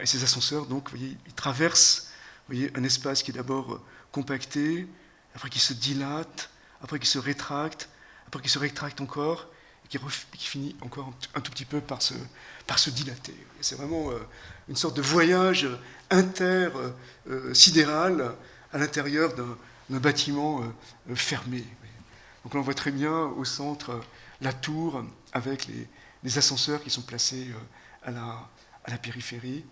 et ces ascenseurs, donc, vous voyez, ils traversent, vous voyez, un espace qui est d'abord compacté, après qui se dilate, après qui se rétracte, après qui se rétracte encore, et qui finit encore un tout petit peu par se dilater. C'est vraiment une sorte de voyage intersidéral à l'intérieur d'un bâtiment fermé. Donc là, on voit très bien au centre la tour avec les ascenseurs qui sont placés à la périphérie.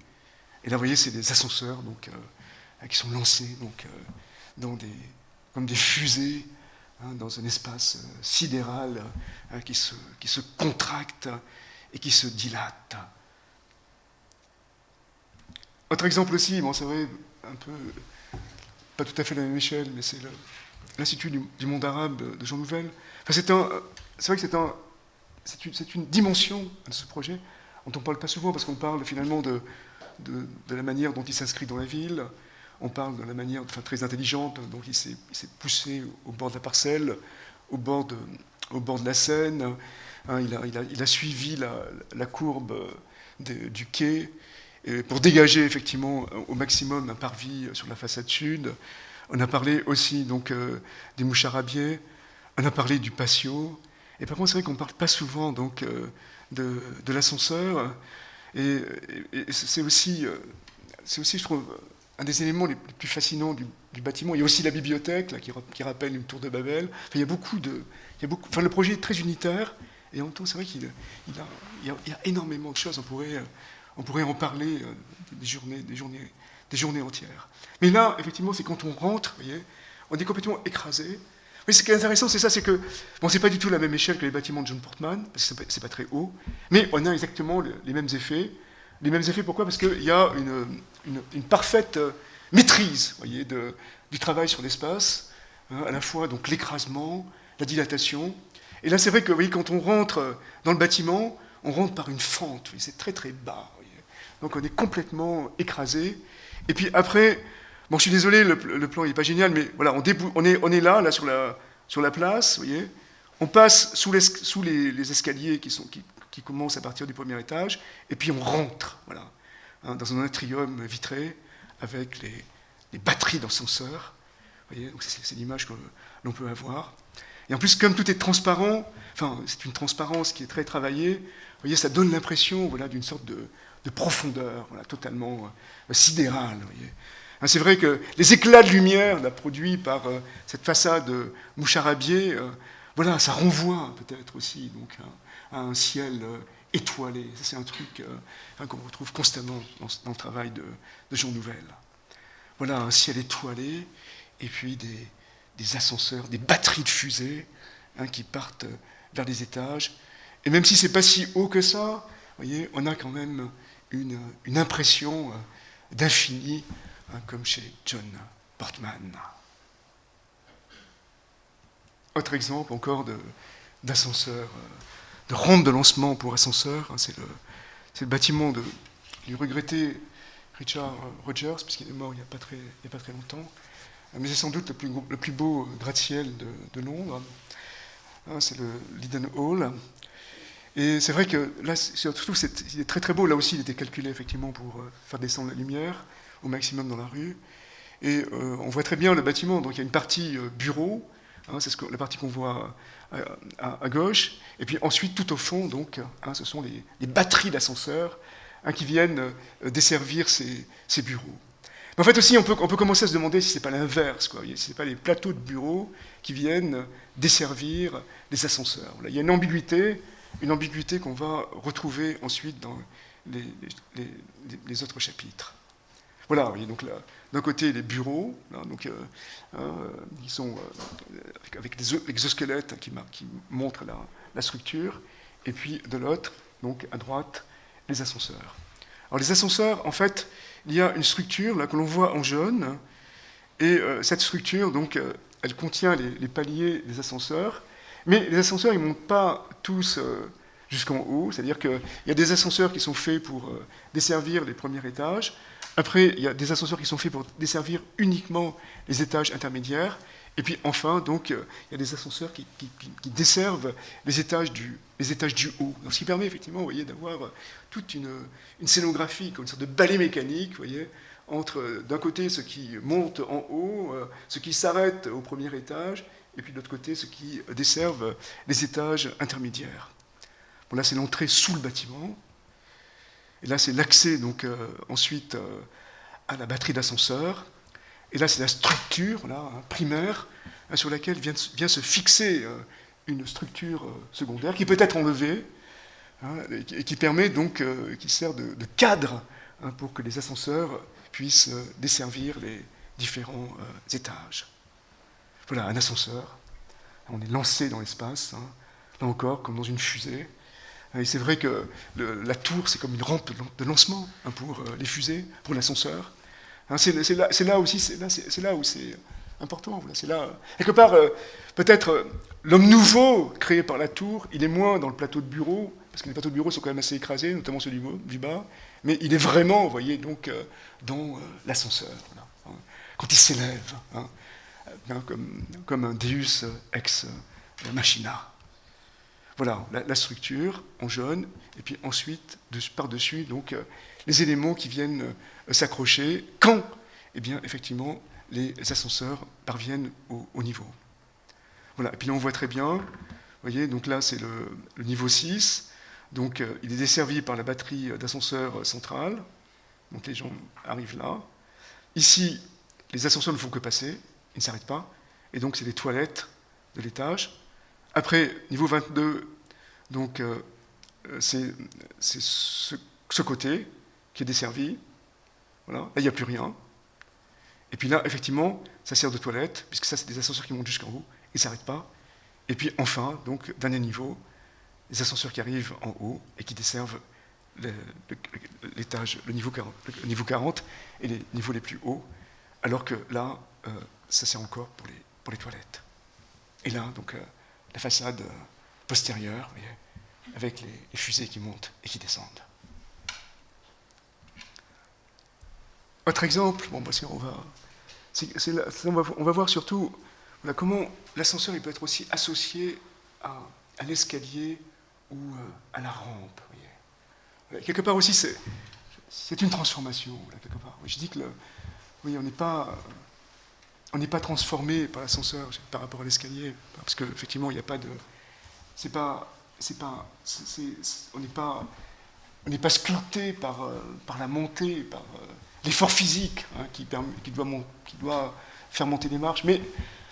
Et là, vous voyez, c'est des ascenseurs donc, qui sont lancés donc, comme des fusées dans un espace sidéral qui se contracte et qui se dilate. Autre exemple aussi, bon, c'est vrai, un peu, pas tout à fait la même échelle, mais c'est l'Institut du monde arabe de Jean Nouvel. Enfin, c'est vrai que c'est une dimension de ce projet dont on ne parle pas souvent, parce qu'on parle finalement de la manière dont il s'inscrit dans la ville, on parle de la manière très intelligente dont il s'est poussé au bord de la parcelle, au bord de la Seine, il a suivi la courbe du quai pour dégager effectivement au maximum un parvis sur la façade sud. On a parlé aussi donc, des moucharabiers, on a parlé du patio, et par contre c'est vrai qu'on ne parle pas souvent donc, de l'ascenseur, et c'est aussi, je trouve, un des éléments les plus fascinants du bâtiment. Il y a aussi la bibliothèque là, qui rappelle une tour de Babel. Enfin, il y a beaucoup enfin, le projet est très unitaire, et en même temps c'est vrai qu'il y a énormément de choses. On pourrait en parler des journées entières. Mais là, effectivement, c'est quand on rentre, vous voyez, on est complètement écrasé. Mais ce qui est intéressant, c'est ça, c'est que, bon, c'est pas du tout la même échelle que les bâtiments de John Portman, parce que c'est pas très haut, mais on a exactement les mêmes effets. Les mêmes effets, pourquoi ? Parce qu'il y a une parfaite maîtrise, vous voyez, du travail sur l'espace, à la fois donc l'écrasement, la dilatation. Et là, c'est vrai que, vous voyez, quand on rentre dans le bâtiment, on rentre par une fente, vous voyez, c'est très très bas. Vous voyez. Donc on est complètement écrasé. Et puis après, bon, je suis désolé, le plan n'est pas génial, mais voilà, on est là sur la place, vous voyez. On passe sous les escaliers qui commencent à partir du premier étage, et puis on rentre, voilà, dans un atrium vitré avec les batteries d'ascenseurs. Vous voyez, donc c'est l'image que l'on peut avoir. Et en plus, comme tout est transparent, enfin, c'est une transparence qui est très travaillée, vous voyez, ça donne l'impression voilà, d'une sorte de profondeur, voilà, totalement sidérale. Vous voyez. C'est vrai que les éclats de lumière là, produits par cette façade moucharabiée, voilà, ça renvoie peut-être aussi donc, à un ciel étoilé. Ça, c'est un truc qu'on retrouve constamment dans le travail de Jean Nouvel. Voilà, un ciel étoilé, et puis des ascenseurs, des batteries de fusées qui partent vers les étages. Et même si ce n'est pas si haut que ça, vous voyez, on a quand même une impression d'infini, comme chez John Portman. Autre exemple encore d'ascenseur, de rampe de lancement pour ascenseur, c'est le bâtiment du regretté Richard Rogers, puisqu'il est mort il n'y a pas très longtemps. Mais c'est sans doute le plus beau gratte-ciel de Londres. C'est le Leaden Hall. Et c'est vrai que là, surtout, il est très très beau. Là aussi, il était calculé effectivement pour faire descendre la lumière au maximum dans la rue. Et on voit très bien le bâtiment. Donc il y a une partie bureau, c'est la partie qu'on voit à gauche. Et puis ensuite, tout au fond, donc, ce sont les batteries d'ascenseurs qui viennent desservir ces bureaux. Mais en fait aussi, on peut commencer à se demander si ce n'est pas l'inverse, si ce n'est pas les plateaux de bureaux qui viennent desservir les ascenseurs. Voilà, il y a une ambiguïté qu'on va retrouver ensuite dans les autres chapitres. Voilà, vous voyez, donc là, d'un côté, les bureaux, là, donc, ils sont avec des exosquelettes qui montrent la structure, et puis de l'autre, donc à droite, les ascenseurs. Alors les ascenseurs, en fait, il y a une structure là, que l'on voit en jaune, et cette structure, donc, elle contient les paliers des ascenseurs, mais les ascenseurs, ils ne montent pas tous jusqu'en haut, c'est-à-dire qu'il y a des ascenseurs qui sont faits pour desservir les premiers étages. Après, il y a des ascenseurs qui sont faits pour desservir uniquement les étages intermédiaires. Et puis enfin, donc, il y a des ascenseurs qui desservent les étages du haut. Donc, ce qui permet effectivement, vous voyez, d'avoir toute une scénographie, comme une sorte de ballet mécanique, vous voyez, entre d'un côté ceux qui montent en haut, ceux qui s'arrêtent au premier étage, et puis de l'autre côté ceux qui desservent les étages intermédiaires. Bon, là, c'est l'entrée sous le bâtiment. Et là, c'est l'accès, donc, ensuite, à la batterie d'ascenseur. Et là, c'est la structure là, primaire sur laquelle vient se fixer une structure secondaire qui peut être enlevée et qui permet donc, qui sert de cadre pour que les ascenseurs puissent desservir les différents étages. Voilà, un ascenseur. On est lancé dans l'espace, là encore, comme dans une fusée. Et c'est vrai que la tour, c'est comme une rampe de lancement pour les fusées, pour l'ascenseur. C'est là où c'est important. Voilà, c'est là, quelque part, peut-être l'homme nouveau créé par la tour, il est moins dans le plateau de bureau, parce que les plateaux de bureau sont quand même assez écrasés, notamment ceux du bas, mais il est vraiment, vous voyez, donc, dans l'ascenseur, voilà, quand il s'élève, comme un Deus ex machina. Voilà, la structure en jaune, et puis ensuite, par-dessus, donc, les éléments qui viennent s'accrocher quand, eh bien, effectivement, les ascenseurs parviennent au niveau. Voilà, et puis là, on voit très bien, vous voyez, donc là, c'est le niveau 6, donc il est desservi par la batterie d'ascenseur centrale, donc les gens arrivent là. Ici, les ascenseurs ne font que passer, ils ne s'arrêtent pas, et donc c'est les toilettes de l'étage. Après, niveau 22, donc, c'est ce côté qui est desservi. Voilà. Là, il n'y a plus rien. Et puis là, effectivement, ça sert de toilette, puisque ça, c'est des ascenseurs qui montent jusqu'en haut, ils ne s'arrêtent pas. Et puis enfin, donc, dernier niveau, les ascenseurs qui arrivent en haut et qui desservent l'étage, le niveau 40 et les niveaux les plus hauts, alors que là, ça sert encore pour les toilettes. Et là, donc, la façade postérieure, vous voyez, avec les fusées qui montent et qui descendent. Autre exemple, bon, parce qu'on va, on va voir surtout voilà, comment l'ascenseur il peut être aussi associé à l'escalier ou à la rampe. Vous voyez. Voilà, quelque part aussi, c'est une transformation. Là, quelque part. Je dis que oui, on n'est pas transformé par l'ascenseur par rapport à l'escalier, parce qu'effectivement, il n'y a pas de... on n'est pas sculpté par la montée, par l'effort physique qui doit faire monter les marches. Mais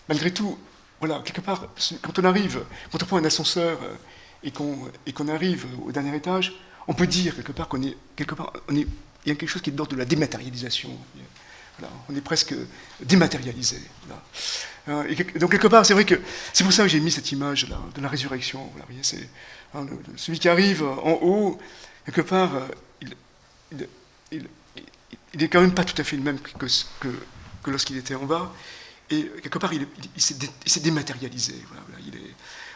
malgré tout, voilà, quelque part, quand on prend un ascenseur et qu'on arrive au dernier étage, on peut dire quelque part il y a quelque chose qui est de l'ordre de la dématérialisation. Voilà, on est presque dématérialisé. Voilà. Et donc quelque part, c'est vrai que c'est pour ça que j'ai mis cette image là, de la résurrection. Voilà, vous voyez, c'est celui qui arrive en haut, quelque part, il est quand même pas tout à fait le même que lorsqu'il était en bas. Et quelque part, il s'est dématérialisé. Voilà,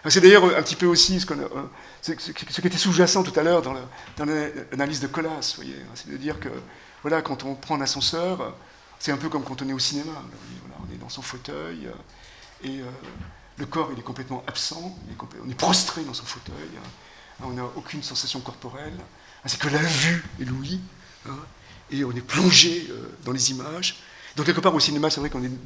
c'est d'ailleurs un petit peu aussi ce qui était sous-jacent tout à l'heure dans l'analyse de Collas. Vous voyez, c'est de dire que voilà, quand on prend un ascenseur, c'est un peu comme quand on est au cinéma. Voilà, on est dans son fauteuil et le corps il est complètement absent, on est prostré dans son fauteuil, on n'a aucune sensation corporelle, c'est que la vue est l'ouïe, et on est plongé dans les images. Donc quelque part au cinéma, c'est vrai qu'on est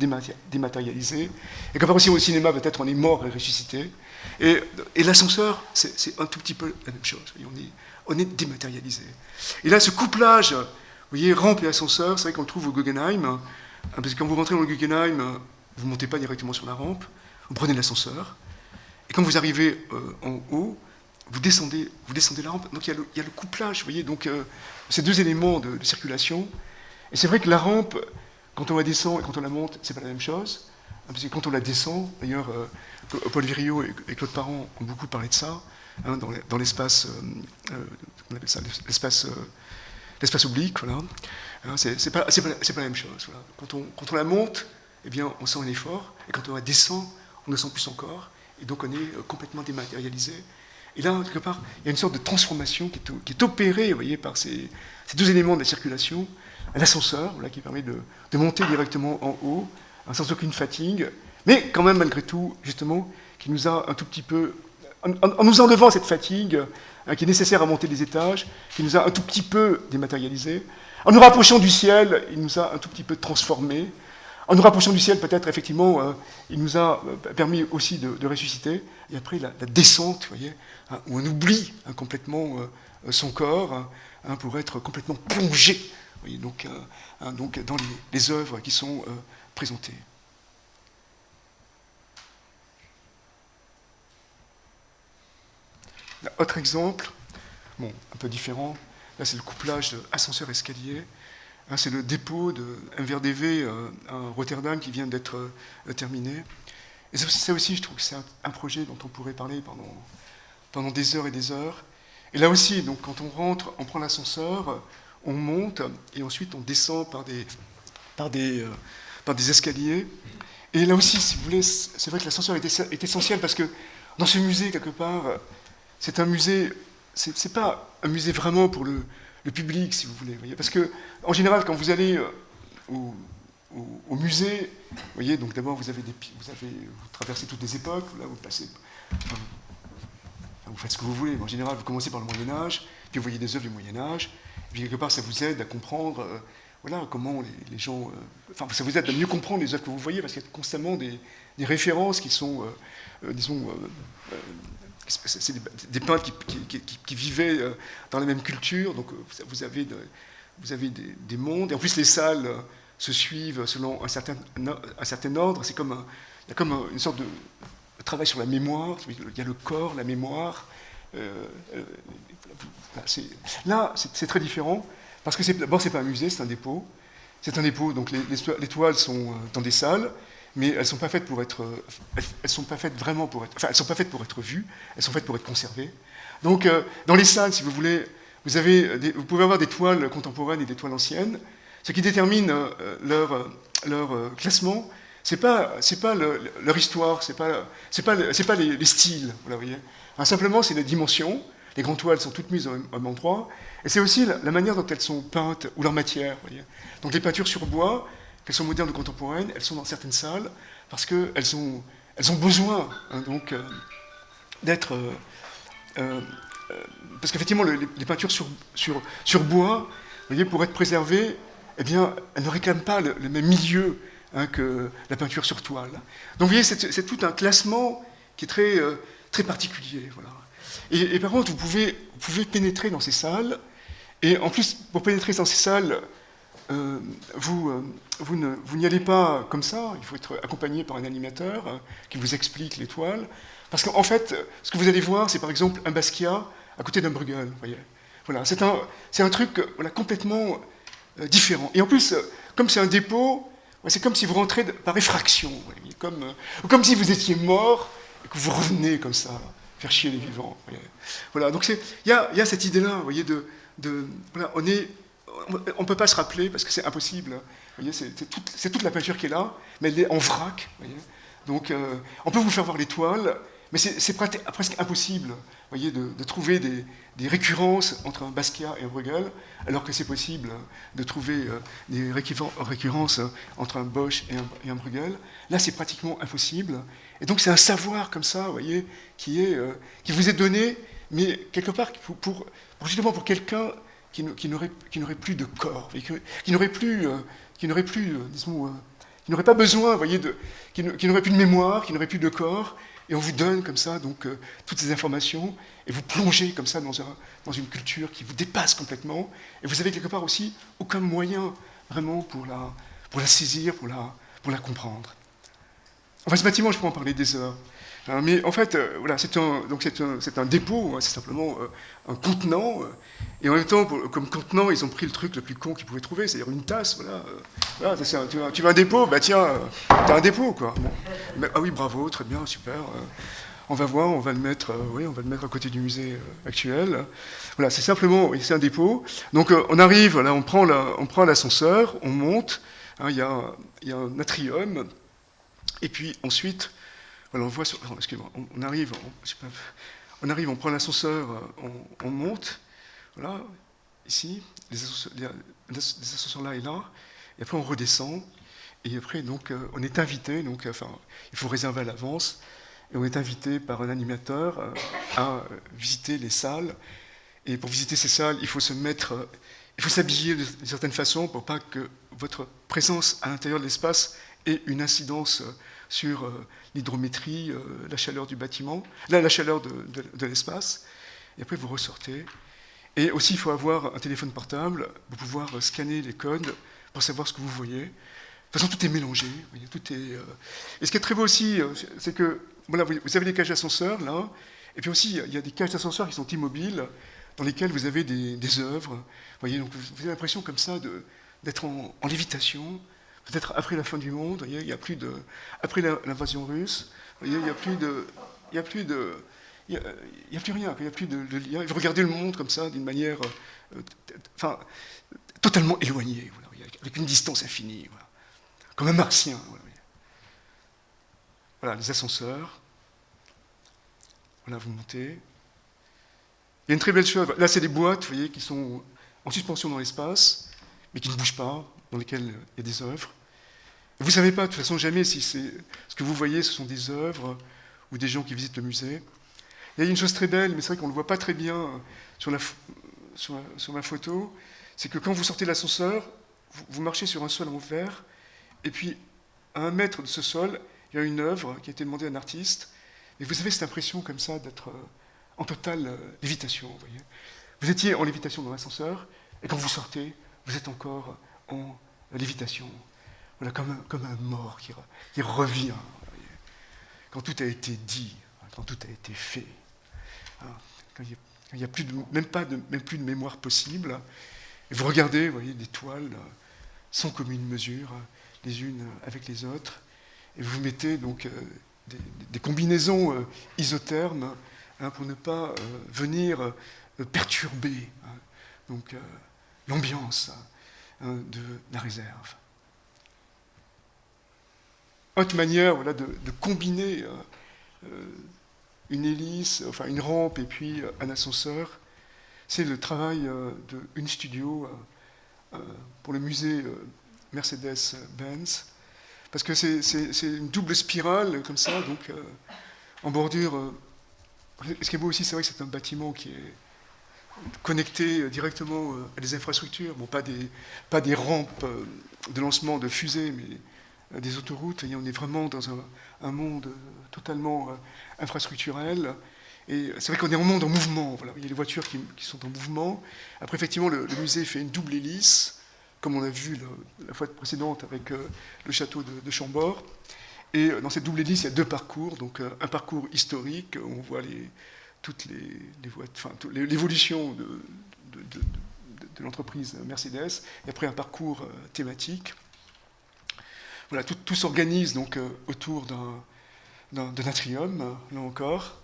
dématérialisé, et quelque part aussi au cinéma, peut-être on est mort et ressuscité. Et l'ascenseur, c'est un tout petit peu la même chose, on est dématérialisé. Et là, ce couplage, vous voyez, rampe et ascenseur, c'est vrai qu'on le trouve au Guggenheim, parce que quand vous rentrez dans le Guggenheim, vous ne montez pas directement sur la rampe, vous prenez l'ascenseur, et quand vous arrivez en haut, vous descendez la rampe, donc il y a le couplage, vous voyez, donc ces deux éléments de circulation. Et c'est vrai que la rampe, quand on la descend et quand on la monte, c'est pas la même chose, parce que quand on la descend, d'ailleurs, Paul Virilio et Claude Parent ont beaucoup parlé de ça, dans l'espace, on appelle ça l'espace oblique, voilà. C'est pas la même chose. Voilà. Quand on la monte, eh bien, on sent un effort, et quand on la descend, on le sent plus encore, et donc on est complètement dématérialisé. Et là, quelque part, il y a une sorte de transformation qui est opérée, vous voyez, par ces deux éléments de la circulation. L'ascenseur, voilà, qui permet de monter directement en haut, sans aucune fatigue, mais quand même, malgré tout, justement, qui nous a un tout petit peu, en nous enlevant cette fatigue, qui est nécessaire à monter les étages, qui nous a un tout petit peu dématérialisé. En nous rapprochant du ciel, il nous a un tout petit peu transformés. En nous rapprochant du ciel, peut-être, effectivement, il nous a permis aussi de ressusciter. Et après, la descente, vous voyez, où on oublie complètement son corps, pour être complètement plongé, vous voyez, donc dans les œuvres qui sont présentées. Autre exemple, bon, un peu différent, là c'est le couplage ascenseur-escalier. C'est le dépôt de MVRDV à Rotterdam qui vient d'être terminé. Et ça aussi, je trouve que c'est un projet dont on pourrait parler pendant des heures et des heures. Et là aussi, donc, quand on rentre, on prend l'ascenseur, on monte, et ensuite on descend par des escaliers. Et là aussi, si vous voulez, c'est vrai que l'ascenseur est essentiel parce que dans ce musée, quelque part, c'est un musée, c'est pas un musée vraiment pour le public, si vous voulez. Voyez, parce que, en général, quand vous allez au musée, vous voyez, donc d'abord vous traversez toutes les époques, là vous passez, vous faites ce que vous voulez. En général, vous commencez par le Moyen-Âge, puis vous voyez des œuvres du Moyen-Âge, et puis quelque part, ça vous aide à comprendre, voilà, comment les gens, ça vous aide à mieux comprendre les œuvres que vous voyez, parce qu'il y a constamment des références qui sont, disons, c'est des peintres qui vivaient dans la même culture, donc vous avez des mondes, et en plus les salles se suivent selon un certain ordre, il y a comme une sorte de travail sur la mémoire, il y a le corps, la mémoire, là c'est très différent, parce que d'abord c'est pas un musée, c'est un dépôt, donc les toiles sont dans des salles, mais elles ne sont pas faites pour être, elles sont pas faites pour être vues, elles sont faites pour être conservées. Donc, dans les salles, si vous voulez, vous pouvez avoir des toiles contemporaines et des toiles anciennes. Ce qui détermine leur classement, c'est pas leur histoire, c'est pas les styles, voilà, vous voyez. Enfin, simplement, c'est les dimensions. Les grandes toiles sont toutes mises au même endroit, et c'est aussi la manière dont elles sont peintes ou leur matière, vous voyez. Donc, les peintures sur bois, qu'elles sont modernes ou contemporaines, elles sont dans certaines salles parce qu'elles ont besoin donc d'être... parce qu'effectivement, les peintures sur bois, vous voyez, pour être préservées, eh bien, elles ne réclament pas le même milieu que la peinture sur toile. Donc vous voyez, c'est tout un classement qui est très particulier. Voilà. Et par contre, vous pouvez pénétrer dans ces salles, et en plus, pour pénétrer dans ces salles, vous n'y allez pas comme ça, il faut être accompagné par un animateur qui vous explique les toiles. Parce qu'en fait, ce que vous allez voir, c'est par exemple un Basquiat à côté d'un Bruegel. Voyez. Voilà, c'est un truc voilà, complètement différent. Et en plus, comme c'est un dépôt, c'est comme si vous rentrez par effraction. Voyez, comme si vous étiez mort et que vous revenez comme ça, faire chier les vivants. Voyez. Voilà, donc il y a cette idée-là, vous voyez, voilà, on ne peut pas se rappeler parce que c'est impossible. Vous voyez, c'est toute la peinture qui est là, mais elle est en vrac. Vous voyez. Donc, on peut vous faire voir les toiles, mais c'est presque impossible, vous voyez, de trouver des récurrences entre un Basquiat et un Bruegel, alors que c'est possible de trouver des récurrences entre un Bosch et un Bruegel. Là, c'est pratiquement impossible. Et donc, c'est un savoir comme ça, vous voyez, qui vous est donné, mais quelque part justement pour quelqu'un qui n'aurait plus de corps, qui n'aurait pas besoin, vous voyez, qui n'aurait plus de mémoire, qui n'aurait plus de corps, et on vous donne comme ça donc toutes ces informations, et vous plongez comme ça dans une culture qui vous dépasse complètement, et vous avez quelque part aussi aucun moyen vraiment pour la saisir, pour la comprendre. Enfin, ce bâtiment, je peux en parler des heures. Mais en fait, voilà, c'est un dépôt, c'est simplement un contenant, et en même temps, comme contenant, ils ont pris le truc le plus con qu'ils pouvaient trouver, c'est-à-dire une tasse, voilà, tu veux un dépôt, bah tiens, t'as un dépôt, quoi. Bon. Ah oui, bravo, très bien, super. On va voir, on va le mettre à côté du musée actuel. Voilà, c'est simplement, c'est un dépôt. Donc on arrive, là, on prend l'ascenseur, on monte, il y a un atrium, et puis ensuite, voilà, on voit, excusez-moi, on arrive, On arrive, on prend l'ascenseur, on monte, voilà, ici, les ascenseurs là et là, et après on redescend, et après donc on est invité, donc enfin il faut réserver à l'avance, et on est invité par un animateur à visiter les salles. Et pour visiter ces salles, il faut il faut s'habiller d'une certaine façon pour pas que votre présence à l'intérieur de l'espace ait une incidence sur l'hydrométrie, la chaleur du bâtiment, la chaleur de l'espace. Et après, vous ressortez. Et aussi, il faut avoir un téléphone portable pour pouvoir scanner les codes pour savoir ce que vous voyez. De toute façon, tout est mélangé. Tout est, Et ce qui est très beau aussi, c'est que voilà, vous avez des cages d'ascenseurs, là, et puis aussi, il y a des cages d'ascenseurs qui sont immobiles, dans lesquelles vous avez des œuvres. Vous voyez, donc vous avez l'impression comme ça d'être en lévitation, peut-être après la fin du monde. Vous voyez, il y a plus de, après l'invasion russe, vous voyez, il n'y a plus de, il y a plus de, il y a plus rien, il n'y a plus de lien. Et vous regardez le monde comme ça, d'une manière, enfin, totalement éloignée, voilà, avec une distance infinie, voilà, comme un martien. Voilà, voilà, les ascenseurs. Voilà, vous montez. Il y a une très belle chose. Là, c'est des boîtes, vous voyez, qui sont en suspension dans l'espace, mais qui ne bougent pas, dans lesquelles il y a des œuvres. Et vous ne savez pas, de toute façon, jamais si ce que vous voyez, ce sont des œuvres ou des gens qui visitent le musée. Il y a une chose très belle, mais c'est vrai qu'on ne le voit pas très bien sur ma photo, c'est que quand vous sortez de l'ascenseur, vous marchez sur un sol en verre, et puis à 1 mètre de ce sol, il y a une œuvre qui a été demandée à un artiste, et vous avez cette impression comme ça d'être en totale lévitation. Vous voyez. Vous étiez en lévitation dans l'ascenseur, et quand vous sortez, vous êtes encore en lévitation. Voilà, comme un mort qui revient. Vous voyez. Quand tout a été dit, quand tout a été fait. Quand il n'y a même plus de mémoire possible. Et vous regardez, vous voyez, des toiles sans commune mesure, les unes avec les autres, et vous mettez donc des combinaisons isothermes pour ne pas venir perturber donc l'ambiance de la réserve. Autre manière, voilà, de combiner une hélice, enfin une rampe et puis un ascenseur, c'est le travail de UNStudio pour le musée Mercedes-Benz, parce que c'est une double spirale comme ça, donc en bordure. Ce qui est beau aussi, c'est vrai que c'est un bâtiment qui est connecté directement à des infrastructures, bon, pas des rampes de lancement de fusées, mais des autoroutes. Et on est vraiment dans un monde totalement infrastructurel. Et c'est vrai qu'on est en monde en mouvement. Voilà. Il y a les voitures qui sont en mouvement. Après, effectivement, le musée fait une double hélice, comme on a vu la fois précédente avec le château de Chambord. Et dans cette double hélice, il y a 2 parcours. Donc un parcours historique, où on voit l'évolution de l'entreprise Mercedes, et après un parcours thématique. Voilà, tout s'organise donc autour d'un atrium, là encore.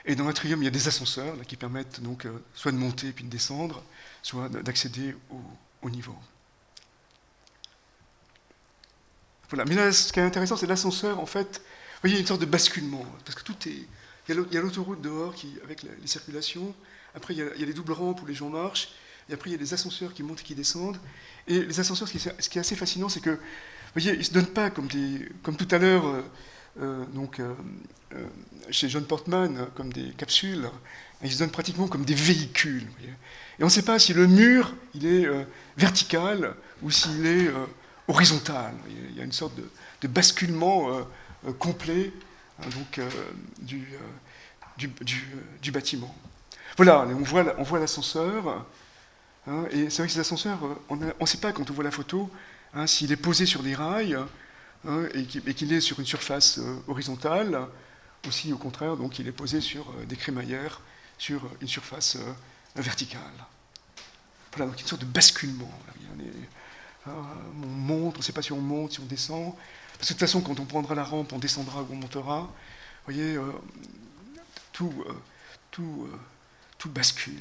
Et dans l'atrium, il y a des ascenseurs là, qui permettent donc soit de monter puis de descendre, soit d'accéder au niveau. Voilà. Mais là, ce qui est intéressant, c'est l'ascenseur, en fait. Vous voyez, il y a une sorte de basculement, parce que tout est. Il y a l'autoroute dehors avec les circulations. Après, il y a les doubles rampes où les gens marchent. Et après, il y a les ascenseurs qui montent et qui descendent. Et les ascenseurs, ce qui est assez fascinant, c'est que, vous voyez, ils ne se donnent pas comme tout à l'heure. Chez John Portman, comme des capsules, ils se donnent pratiquement comme des véhicules. Et on ne sait pas si le mur il est vertical ou s'il est horizontal. Il y a une sorte de basculement complet donc, du bâtiment. Voilà, on voit l'ascenseur. Et c'est vrai que ces ascenseurs, on ne sait pas quand on voit la photo s'il est posé sur des rails. Et qu'il est sur une surface horizontale, aussi au contraire, donc il est posé sur des crémaillères, sur une surface verticale. Voilà, donc une sorte de basculement. On monte, on ne sait pas si on monte, si on descend, parce que de toute façon, quand on prendra la rampe, on descendra ou on montera. Vous voyez, tout bascule.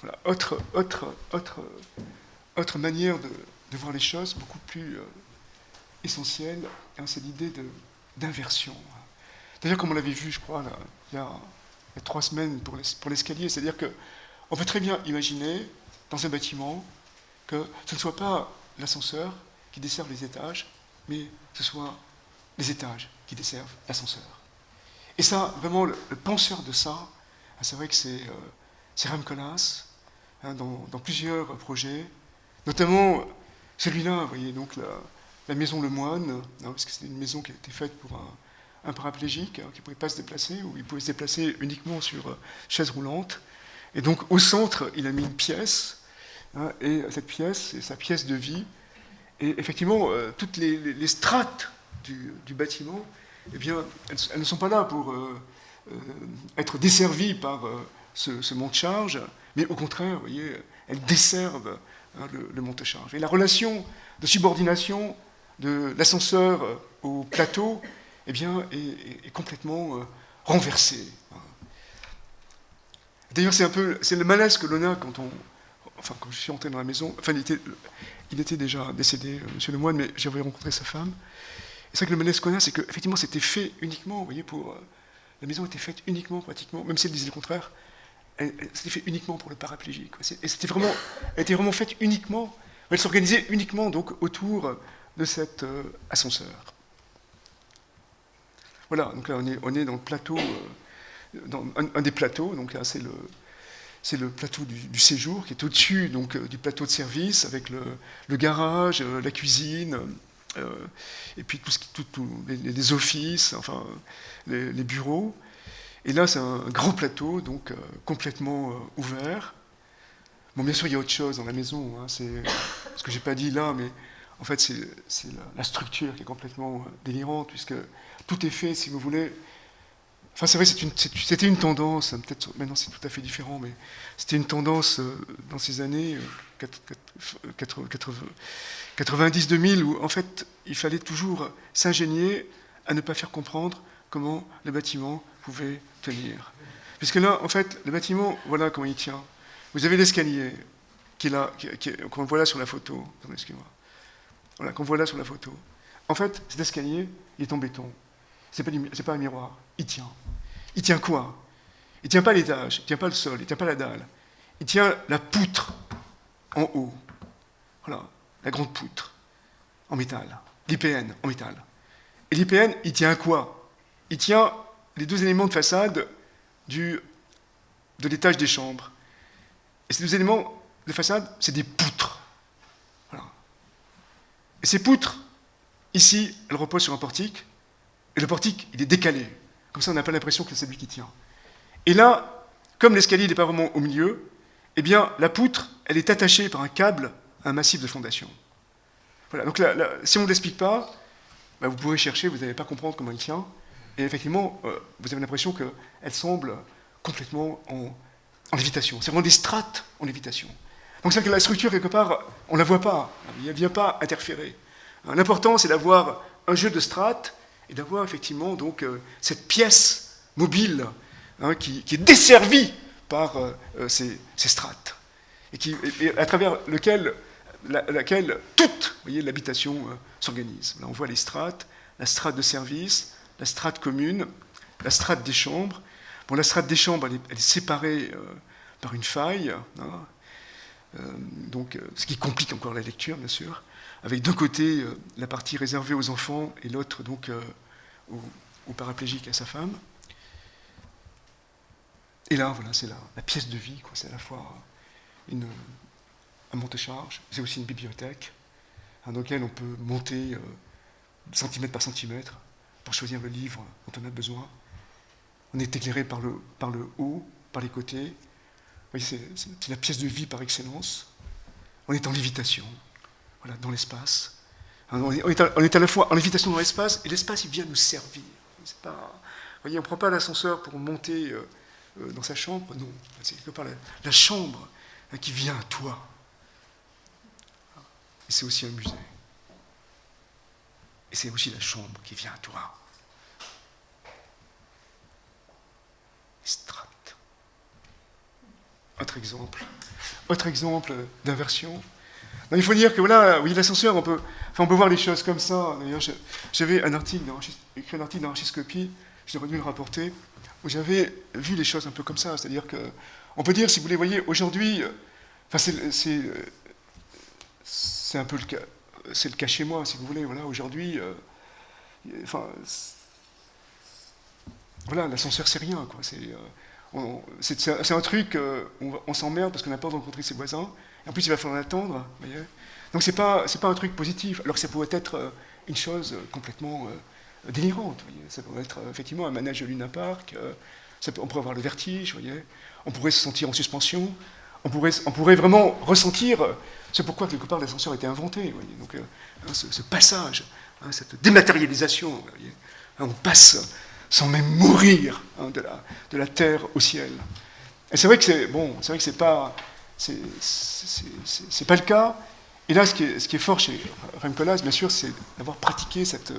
Voilà, autre manière de voir les choses, beaucoup plus essentielle, c'est l'idée d'inversion. D'ailleurs, comme on l'avait vu, je crois, là, il y a 3 semaines pour l'escalier, c'est-à-dire qu'on peut très bien imaginer, dans un bâtiment, que ce ne soit pas l'ascenseur qui desserve les étages, mais que ce soit les étages qui desservent l'ascenseur. Et ça, vraiment, le penseur de ça, c'est vrai que c'est Ram Koolhaas, dans plusieurs projets, notamment celui-là, vous voyez, donc la maison Le Moine, parce que c'était une maison qui a été faite pour un paraplégique qui ne pouvait pas se déplacer, ou il pouvait se déplacer uniquement sur chaise roulante. Et donc, au centre, il a mis une pièce, et cette pièce, c'est sa pièce de vie. Et effectivement, toutes les strates du bâtiment, eh bien, elles ne sont pas là pour être desservies par ce monte-charge, mais au contraire, vous voyez, elles desservent le monte-charge. Et la relation de subordination de l'ascenseur au plateau, eh bien, est complètement renversée. D'ailleurs, c'est le malaise que l'on a quand je suis entré dans la maison. Enfin, il était déjà décédé, Monsieur Le Moine, mais j'avais rencontré sa femme. Et c'est vrai que le malaise qu'on a, c'est qu'effectivement, c'était fait uniquement, vous voyez, la maison était faite uniquement, pratiquement, même si elle disait le contraire, c'était fait uniquement pour le paraplégique. Et elle était vraiment faite uniquement, elle s'organisait uniquement donc autour de cet ascenseur. Voilà, donc là on est dans le plateau, dans un des plateaux, donc là c'est le plateau du séjour qui est au-dessus donc du plateau de service avec le garage, la cuisine, et puis les offices, enfin les bureaux. Et là c'est un grand plateau donc complètement ouvert. Bon, bien sûr il y a autre chose dans la maison, c'est ce que j'ai pas dit là, mais en fait c'est la structure qui est complètement délirante puisque tout est fait, si vous voulez. Enfin, c'est vrai, c'était une tendance, peut-être maintenant c'est tout à fait différent, mais c'était une tendance dans ces années 90-2000 où en fait il fallait toujours s'ingénier à ne pas faire comprendre comment le bâtiment pouvait tenir. Puisque là, en fait, le bâtiment, voilà comment il tient. Vous avez l'escalier qu'on voit là sur la photo. Attendez, excusez-moi. Voilà, qu'on voit là sur la photo. En fait, cet escalier, il est en béton. C'est pas un miroir. Il tient. Il tient quoi? Il tient pas l'étage, il tient pas le sol, il tient pas la dalle. Il tient la poutre en haut. Voilà, la grande poutre en métal. L'IPN en métal. Et l'IPN, il tient à quoi? Il tient les deux éléments de façade de l'étage des chambres. Et ces deux éléments de façade, c'est des poutres. Voilà. Et ces poutres, ici, elles reposent sur un portique. Et le portique, il est décalé. Comme ça, on n'a pas l'impression que c'est lui qui tient. Et là, comme l'escalier n'est pas vraiment au milieu, eh bien, la poutre, elle est attachée par un câble à un massif de fondation. Voilà. Donc, si on ne l'explique pas, vous pourrez chercher, vous n'allez pas comprendre comment il tient. Et effectivement, vous avez l'impression qu'elle semble complètement en lévitation. C'est vraiment des strates en lévitation. Donc, c'est-à-dire que la structure, quelque part, on ne la voit pas. Elle ne vient pas interférer. L'important, c'est d'avoir un jeu de strates et d'avoir effectivement donc, cette pièce mobile qui est desservie par ces strates et à travers laquelle toute l'habitation s'organise. Là, on voit les strates, la strate de service, la strate commune, la strate des chambres. Bon, la strate des chambres, elle est séparée par une faille, donc, ce qui complique encore la lecture, bien sûr, avec d'un côté la partie réservée aux enfants et l'autre donc au paraplégique et à sa femme. Et là, voilà, c'est la pièce de vie, quoi. C'est à la fois un monte-charge, c'est aussi une bibliothèque, dans laquelle on peut monter centimètre par centimètre pour choisir le livre dont on a besoin. On est éclairé par le haut, par les côtés. Vous voyez, c'est la pièce de vie par excellence. On est en lévitation, voilà, dans l'espace. On est à la fois en lévitation dans l'espace, et l'espace, il vient nous servir. Vous voyez, on ne prend pas l'ascenseur pour monter dans sa chambre, non. C'est quelque part la chambre qui vient à toi. Et c'est aussi un musée. Et c'est aussi la chambre qui vient à toi. Strates. Autre exemple d'inversion. Non, il faut dire que voilà, oui, l'ascenseur, on peut voir les choses comme ça. D'ailleurs, j'avais écrit un article dans Archiscopie, j'aurais dû le rapporter, où j'avais vu les choses un peu comme ça. C'est-à-dire que, on peut dire, si vous les voyez, aujourd'hui, enfin, c'est un peu le cas, c'est le cas chez moi, si vous voulez. Voilà, aujourd'hui, enfin, voilà, l'ascenseur, c'est rien, quoi. C'est un truc, on s'emmerde parce qu'on n'a pas rencontré ses voisins. Et en plus, il va falloir attendre. Vous voyez. Donc, c'est pas un truc positif. Alors que ça pourrait être une chose complètement délirante. Vous voyez. Ça pourrait être effectivement un manège de Luna Park. On pourrait avoir le vertige. Vous voyez. On pourrait se sentir en suspension. On pourrait vraiment ressentir. C'est pourquoi quelque part l'ascenseur a été inventé. Vous voyez. Donc, ce passage, cette dématérialisation. Vous voyez. On passe sans même mourir de la terre au ciel. Et c'est vrai que c'est pas le cas. Et là, ce qui est fort chez Rem Koolhaas, bien sûr, c'est d'avoir pratiqué cette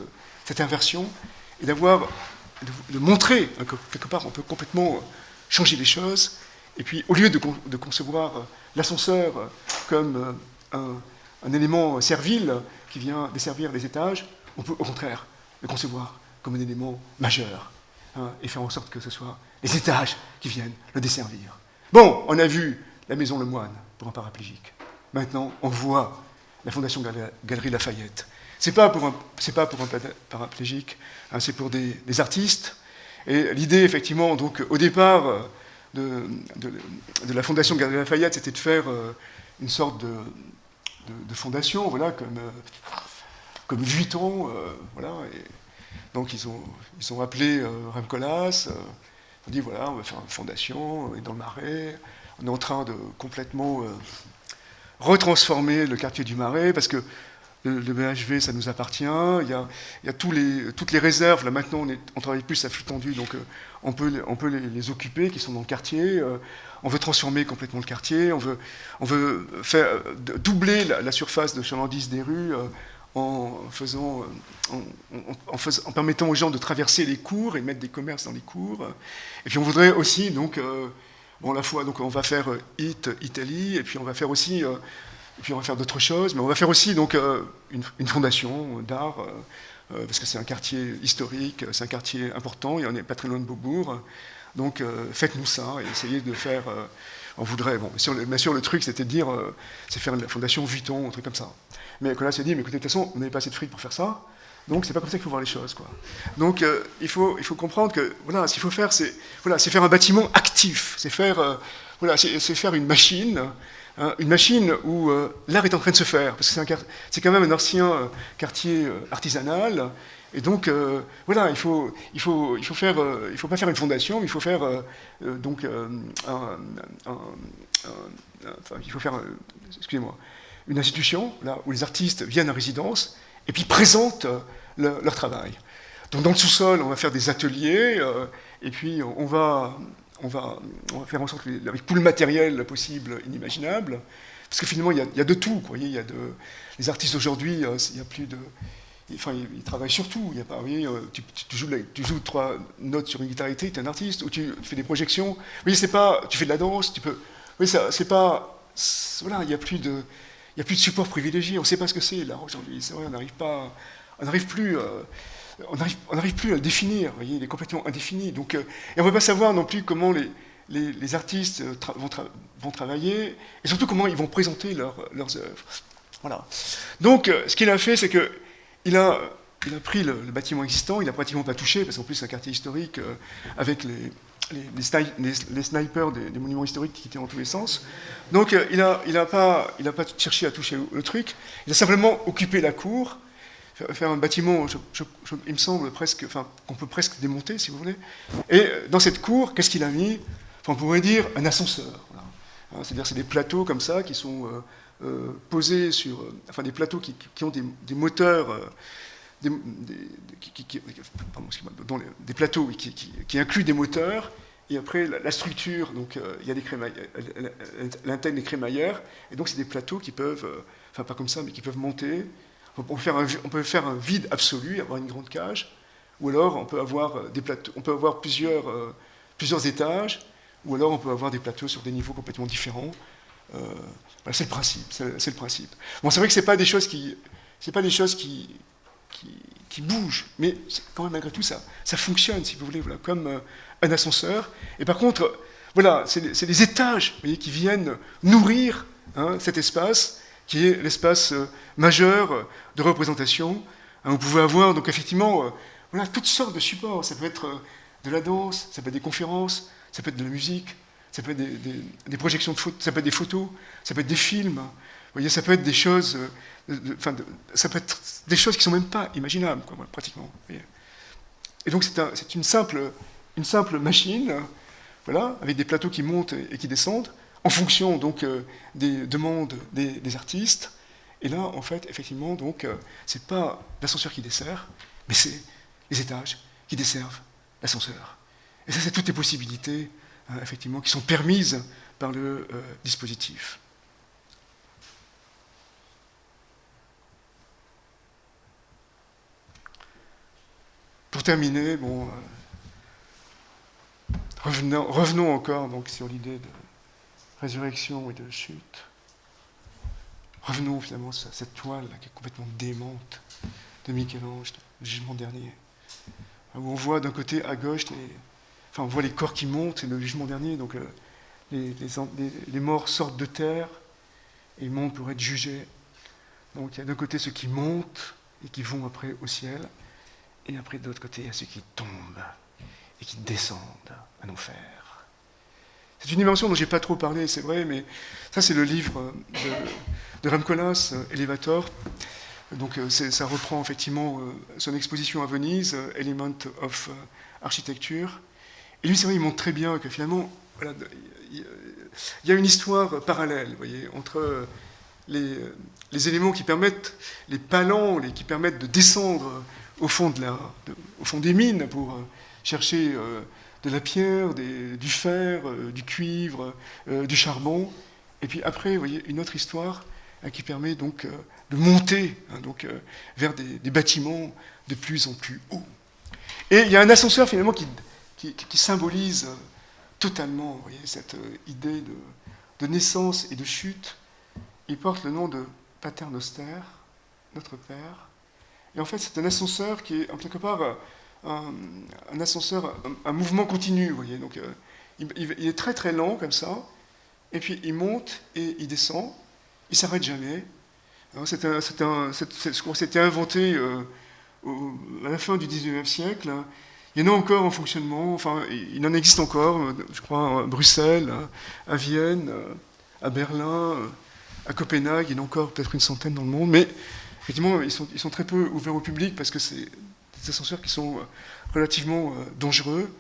inversion et de montrer quelque part on peut complètement changer les choses. Et puis, au lieu de concevoir l'ascenseur comme un élément servile qui vient desservir les étages, on peut au contraire le concevoir comme un élément majeur, et faire en sorte que ce soit les étages qui viennent le desservir. Bon, on a vu la Maison Lemoine pour un paraplégique. Maintenant, on voit la Fondation Galerie Lafayette. C'est pas pour un paraplégique, c'est pour des artistes. Et l'idée, effectivement, donc, au départ de la Fondation Galerie Lafayette, c'était de faire une sorte de fondation, voilà, comme Vuitton, voilà. Et donc ils ont appelé Rem Koolhaas, on dit voilà, on va faire une fondation, on est dans le Marais, on est en train de complètement retransformer le quartier du Marais, parce que le BHV, ça nous appartient, il y a toutes les réserves, là maintenant on travaille plus à flux tendu, donc on peut les occuper, qui sont dans le quartier, on veut transformer complètement le quartier, on veut faire doubler la surface de chalandise des rues, en permettant aux gens de traverser les cours et mettre des commerces dans les cours. Et puis on voudrait aussi, donc, la fois, donc on va faire Italie, et puis on va faire aussi, et puis on va faire d'autres choses, mais on va faire aussi donc une fondation d'art, parce que c'est un quartier historique, c'est un quartier important, et on n'est pas très loin de Beaubourg. Donc faites-nous ça, et essayez de faire. On voudrait, bien sûr le truc c'était de dire, c'est faire la fondation Vuitton, un truc comme ça. Mais Koolhaas s'est dit, mais écoutez, de toute façon, on n'avait pas assez de fric pour faire ça, donc c'est pas comme ça qu'il faut voir les choses, quoi. Donc il faut comprendre que, voilà, ce qu'il faut faire, c'est faire un bâtiment actif, c'est faire une machine où l'art est en train de se faire, parce que c'est quand même un ancien quartier artisanal. Et donc, voilà, il faut pas faire une fondation, mais il faut faire excusez-moi, une institution là où les artistes viennent en résidence et puis présentent leur travail. Donc, dans le sous-sol, on va faire des ateliers et puis on va faire en sorte avec tout le matériel possible, inimaginable, parce que finalement, il y a de tout, quoi. Les artistes aujourd'hui, il y a plus de Enfin, il travaille sur tout. Il y a pas, oui, tu joues 3 notes sur une guitare électrique, tu es un artiste, ou tu fais des projections. Oui, c'est pas. Tu fais de la danse, tu peux. Oui, c'est pas. Voilà, il n'y a plus de support privilégié. On ne sait pas ce que c'est là aujourd'hui. C'est vrai, on n'arrive plus à le définir. Vous voyez, il est complètement indéfini. Donc, et on ne peut pas savoir non plus comment les artistes vont travailler, et surtout comment ils vont présenter leurs œuvres. Voilà. Donc, ce qu'il a fait, c'est que il a pris le bâtiment existant, il n'a pratiquement pas touché, parce qu'en plus c'est un quartier historique avec les snipers des monuments historiques qui étaient dans tous les sens. Donc il n'a pas cherché à toucher le truc, il a simplement occupé la cour, faire un bâtiment, il me semble presque, qu'on peut presque démonter si vous voulez. Et dans cette cour, qu'est-ce qu'il a mis? On pourrait dire un ascenseur. Voilà. C'est-à-dire c'est des plateaux comme ça qui sont posés sur, des plateaux qui ont des moteurs, des plateaux qui incluent des moteurs, et après la structure, donc il y a l'intègre des crémaillères, et donc c'est des plateaux qui peuvent, pas comme ça, mais qui peuvent monter. On peut faire un vide absolu, avoir une grande cage, ou alors on peut avoir des plateaux, on peut avoir plusieurs étages, ou alors on peut avoir des plateaux sur des niveaux complètement différents. Voilà, c'est le principe. C'est le principe. Bon, c'est vrai que c'est pas des choses qui bougent, mais quand même malgré tout ça fonctionne, si vous voulez, voilà, comme un ascenseur. Et par contre, voilà, c'est les étages, vous voyez, qui viennent nourrir cet espace, qui est l'espace majeur de représentation. Vous pouvez avoir donc effectivement voilà, toutes sortes de supports. Ça peut être de la danse, ça peut être des conférences, ça peut être de la musique, ça peut être des projections de photos, ça peut être des photos, ça peut être des films. Vous voyez, ça peut être des choses, ça peut être des choses qui sont même pas imaginables, quoi, voilà, pratiquement. Et donc c'est une simple machine, voilà, avec des plateaux qui montent et qui descendent, en fonction donc des demandes des artistes. Et là, en fait, effectivement, donc, c'est pas l'ascenseur qui dessert, mais c'est les étages qui desservent l'ascenseur. Et ça, c'est toutes les possibilités, effectivement, qui sont permises par le dispositif. Pour terminer, bon, revenons encore donc, sur l'idée de résurrection et de chute. Revenons finalement sur cette toile là, qui est complètement démente de Michel-Ange, le jugement dernier. Où on voit d'un côté à gauche, on voit les corps qui montent, c'est le jugement dernier, donc les morts sortent de terre et ils montent pour être jugés. Donc il y a d'un côté ceux qui montent et qui vont après au ciel, et après de l'autre côté il y a ceux qui tombent et qui descendent à l'enfer. C'est une dimension dont je n'ai pas trop parlé, c'est vrai, mais ça c'est le livre de Rem Koolhaas, Elevator. Donc ça reprend effectivement son exposition à Venise, Element of Architecture. Et lui, c'est vrai, il montre très bien que finalement, voilà, il y a une histoire parallèle, vous voyez, entre les éléments qui permettent, les palans, qui permettent de descendre au fond des mines pour chercher de la pierre, du fer, du cuivre, du charbon. Et puis après, vous voyez, une autre histoire qui permet donc de monter vers des bâtiments de plus en plus hauts. Et il y a un ascenseur finalement qui symbolise totalement, vous voyez, cette idée de naissance et de chute. Il porte le nom de Pater Noster, notre Père. Et en fait, c'est un ascenseur qui est quelque part un ascenseur, un mouvement continu, vous voyez. Donc, il est très très lent comme ça, et puis il monte et il descend. Il ne s'arrête jamais. C'était inventé à la fin du XIXe siècle. Il y en a encore en fonctionnement, enfin, il en existe encore, je crois, à Bruxelles, à Vienne, à Berlin, à Copenhague, il y en a encore peut-être une centaine dans le monde, mais effectivement, ils sont très peu ouverts au public parce que c'est des ascenseurs qui sont relativement dangereux.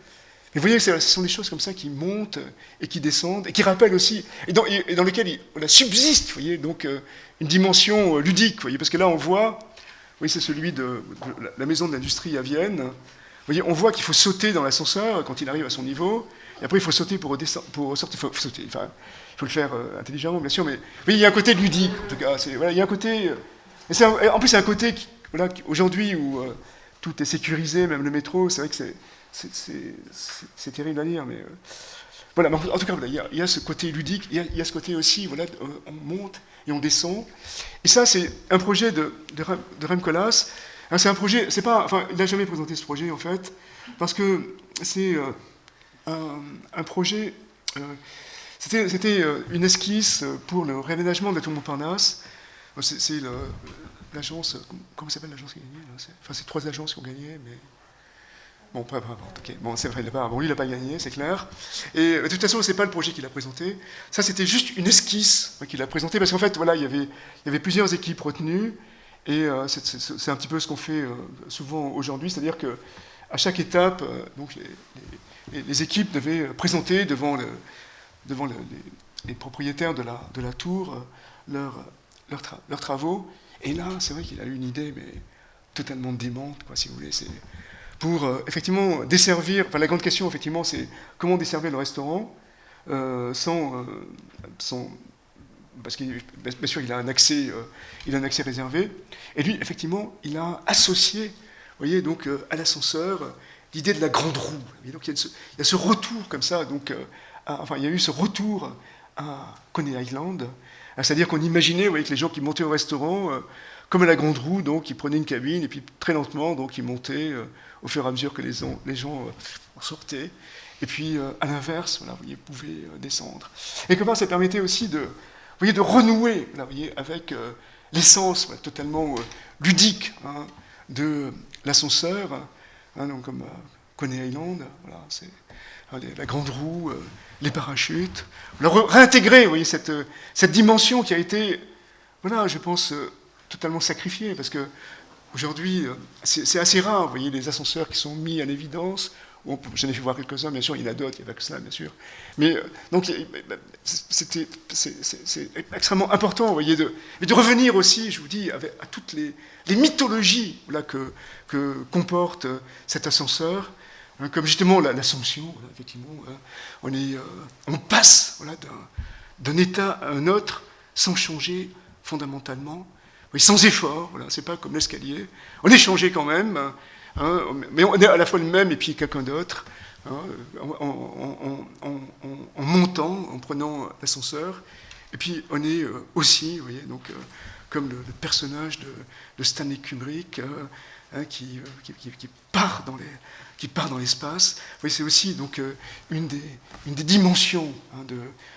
Mais vous voyez, ce sont des choses comme ça qui montent et qui descendent, et qui rappellent aussi, et dans lesquelles subsiste, vous voyez, donc une dimension ludique, vous voyez, parce que là on voit, oui, c'est celui de la maison de l'industrie à Vienne. Vous voyez, on voit qu'il faut sauter dans l'ascenseur quand il arrive à son niveau, et après il faut sauter pour sortir, il faut sauter, enfin, il faut le faire intelligemment, bien sûr, mais oui, il y a un côté ludique, en tout cas, voilà, il y a un côté, en plus c'est un côté aujourd'hui où tout est sécurisé, même le métro, c'est vrai que c'est terrible à lire, mais voilà. En tout cas, voilà, il y a ce côté ludique, il y a ce côté aussi, voilà, on monte et on descend. Et ça, c'est un projet de Rem Koolhaas. C'est un projet, il n'a jamais présenté ce projet en fait, parce que c'est un projet. C'était une esquisse pour le réaménagement de la tour Montparnasse. C'est l'agence, comment s'appelle l'agence qui a gagné là, enfin, c'est 3 agences qui ont gagné, mais bon, peu importe. Okay. Bon, c'est vrai, lui, il n'a pas gagné, c'est clair. Et de toute façon, c'est pas le projet qu'il a présenté. Ça, c'était juste une esquisse qu'il a présentée, parce qu'en fait, voilà, il y avait plusieurs équipes retenues, et c'est un petit peu ce qu'on fait souvent aujourd'hui, c'est-à-dire que à chaque étape, donc les équipes devaient présenter devant les propriétaires de la tour leurs travaux. Et là, c'est vrai qu'il a eu une idée, mais totalement démente, quoi, si vous voulez. C'est pour effectivement desservir. Enfin, la grande question, effectivement, c'est comment desservir le restaurant sans parce que bien sûr, il a un accès réservé. Et lui, effectivement, il a associé, vous voyez, donc à l'ascenseur, l'idée de la grande roue. Et donc il y a ce retour comme ça. Donc, il y a eu ce retour à Coney Island. C'est-à-dire qu'on imaginait, vous voyez, que les gens qui montaient au restaurant, comme à la grande roue, donc ils prenaient une cabine et puis très lentement, donc ils montaient au fur et à mesure que les gens sortaient. Et puis à l'inverse, voilà, vous voyez, ils pouvaient descendre. Et comment ça permettait aussi de, vous voyez, de renouer, là, vous voyez, avec l'essence totalement ludique hein, de l'ascenseur, hein, donc comme Coney Island, voilà, c'est la grande roue, les parachutes, réintégrer, vous voyez, cette dimension qui a été, voilà, je pense, totalement sacrifiée, parce que aujourd'hui, c'est assez rare, vous voyez, les ascenseurs qui sont mis à l'évidence. J'en ai fait voir quelques-uns, bien sûr, il y en a d'autres, il n'y a pas que ça, bien sûr. Mais donc, c'est extrêmement important, vous voyez, de revenir aussi, je vous dis, à toutes les mythologies là, que comporte cet ascenseur, hein, comme justement l'Assomption, voilà, effectivement, hein, on passe voilà, d'un état à un autre sans changer fondamentalement, oui, sans effort, voilà, c'est pas comme l'escalier. On est changé quand même, hein, mais on est à la fois le même et puis quelqu'un d'autre, hein, en montant, en prenant l'ascenseur. Et puis on est aussi, vous voyez, donc, comme le personnage de Stanley Kubrick, hein, qui part dans l'espace. Vous voyez, c'est aussi donc, une des dimensions hein,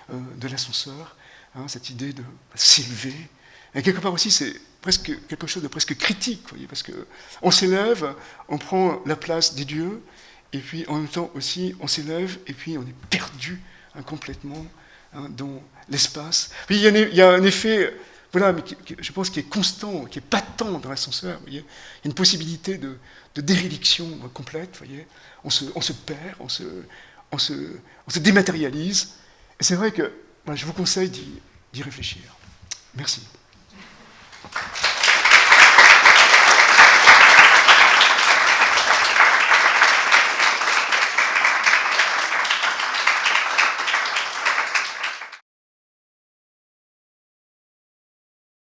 de l'ascenseur, hein, cette idée de s'élever. Et quelque part aussi, c'est presque quelque chose de presque critique, vous voyez, parce qu'on s'élève, on prend la place des dieux, et puis en même temps aussi, on s'élève, et puis on est perdu hein, complètement hein, dans l'espace. Il y a un effet, voilà, mais je pense, qui est constant, qui est patent dans l'ascenseur, vous voyez. Il y a une possibilité de déréliction complète, vous voyez. On se perd, on se dématérialise. Et c'est vrai que je vous conseille d'y réfléchir. Merci.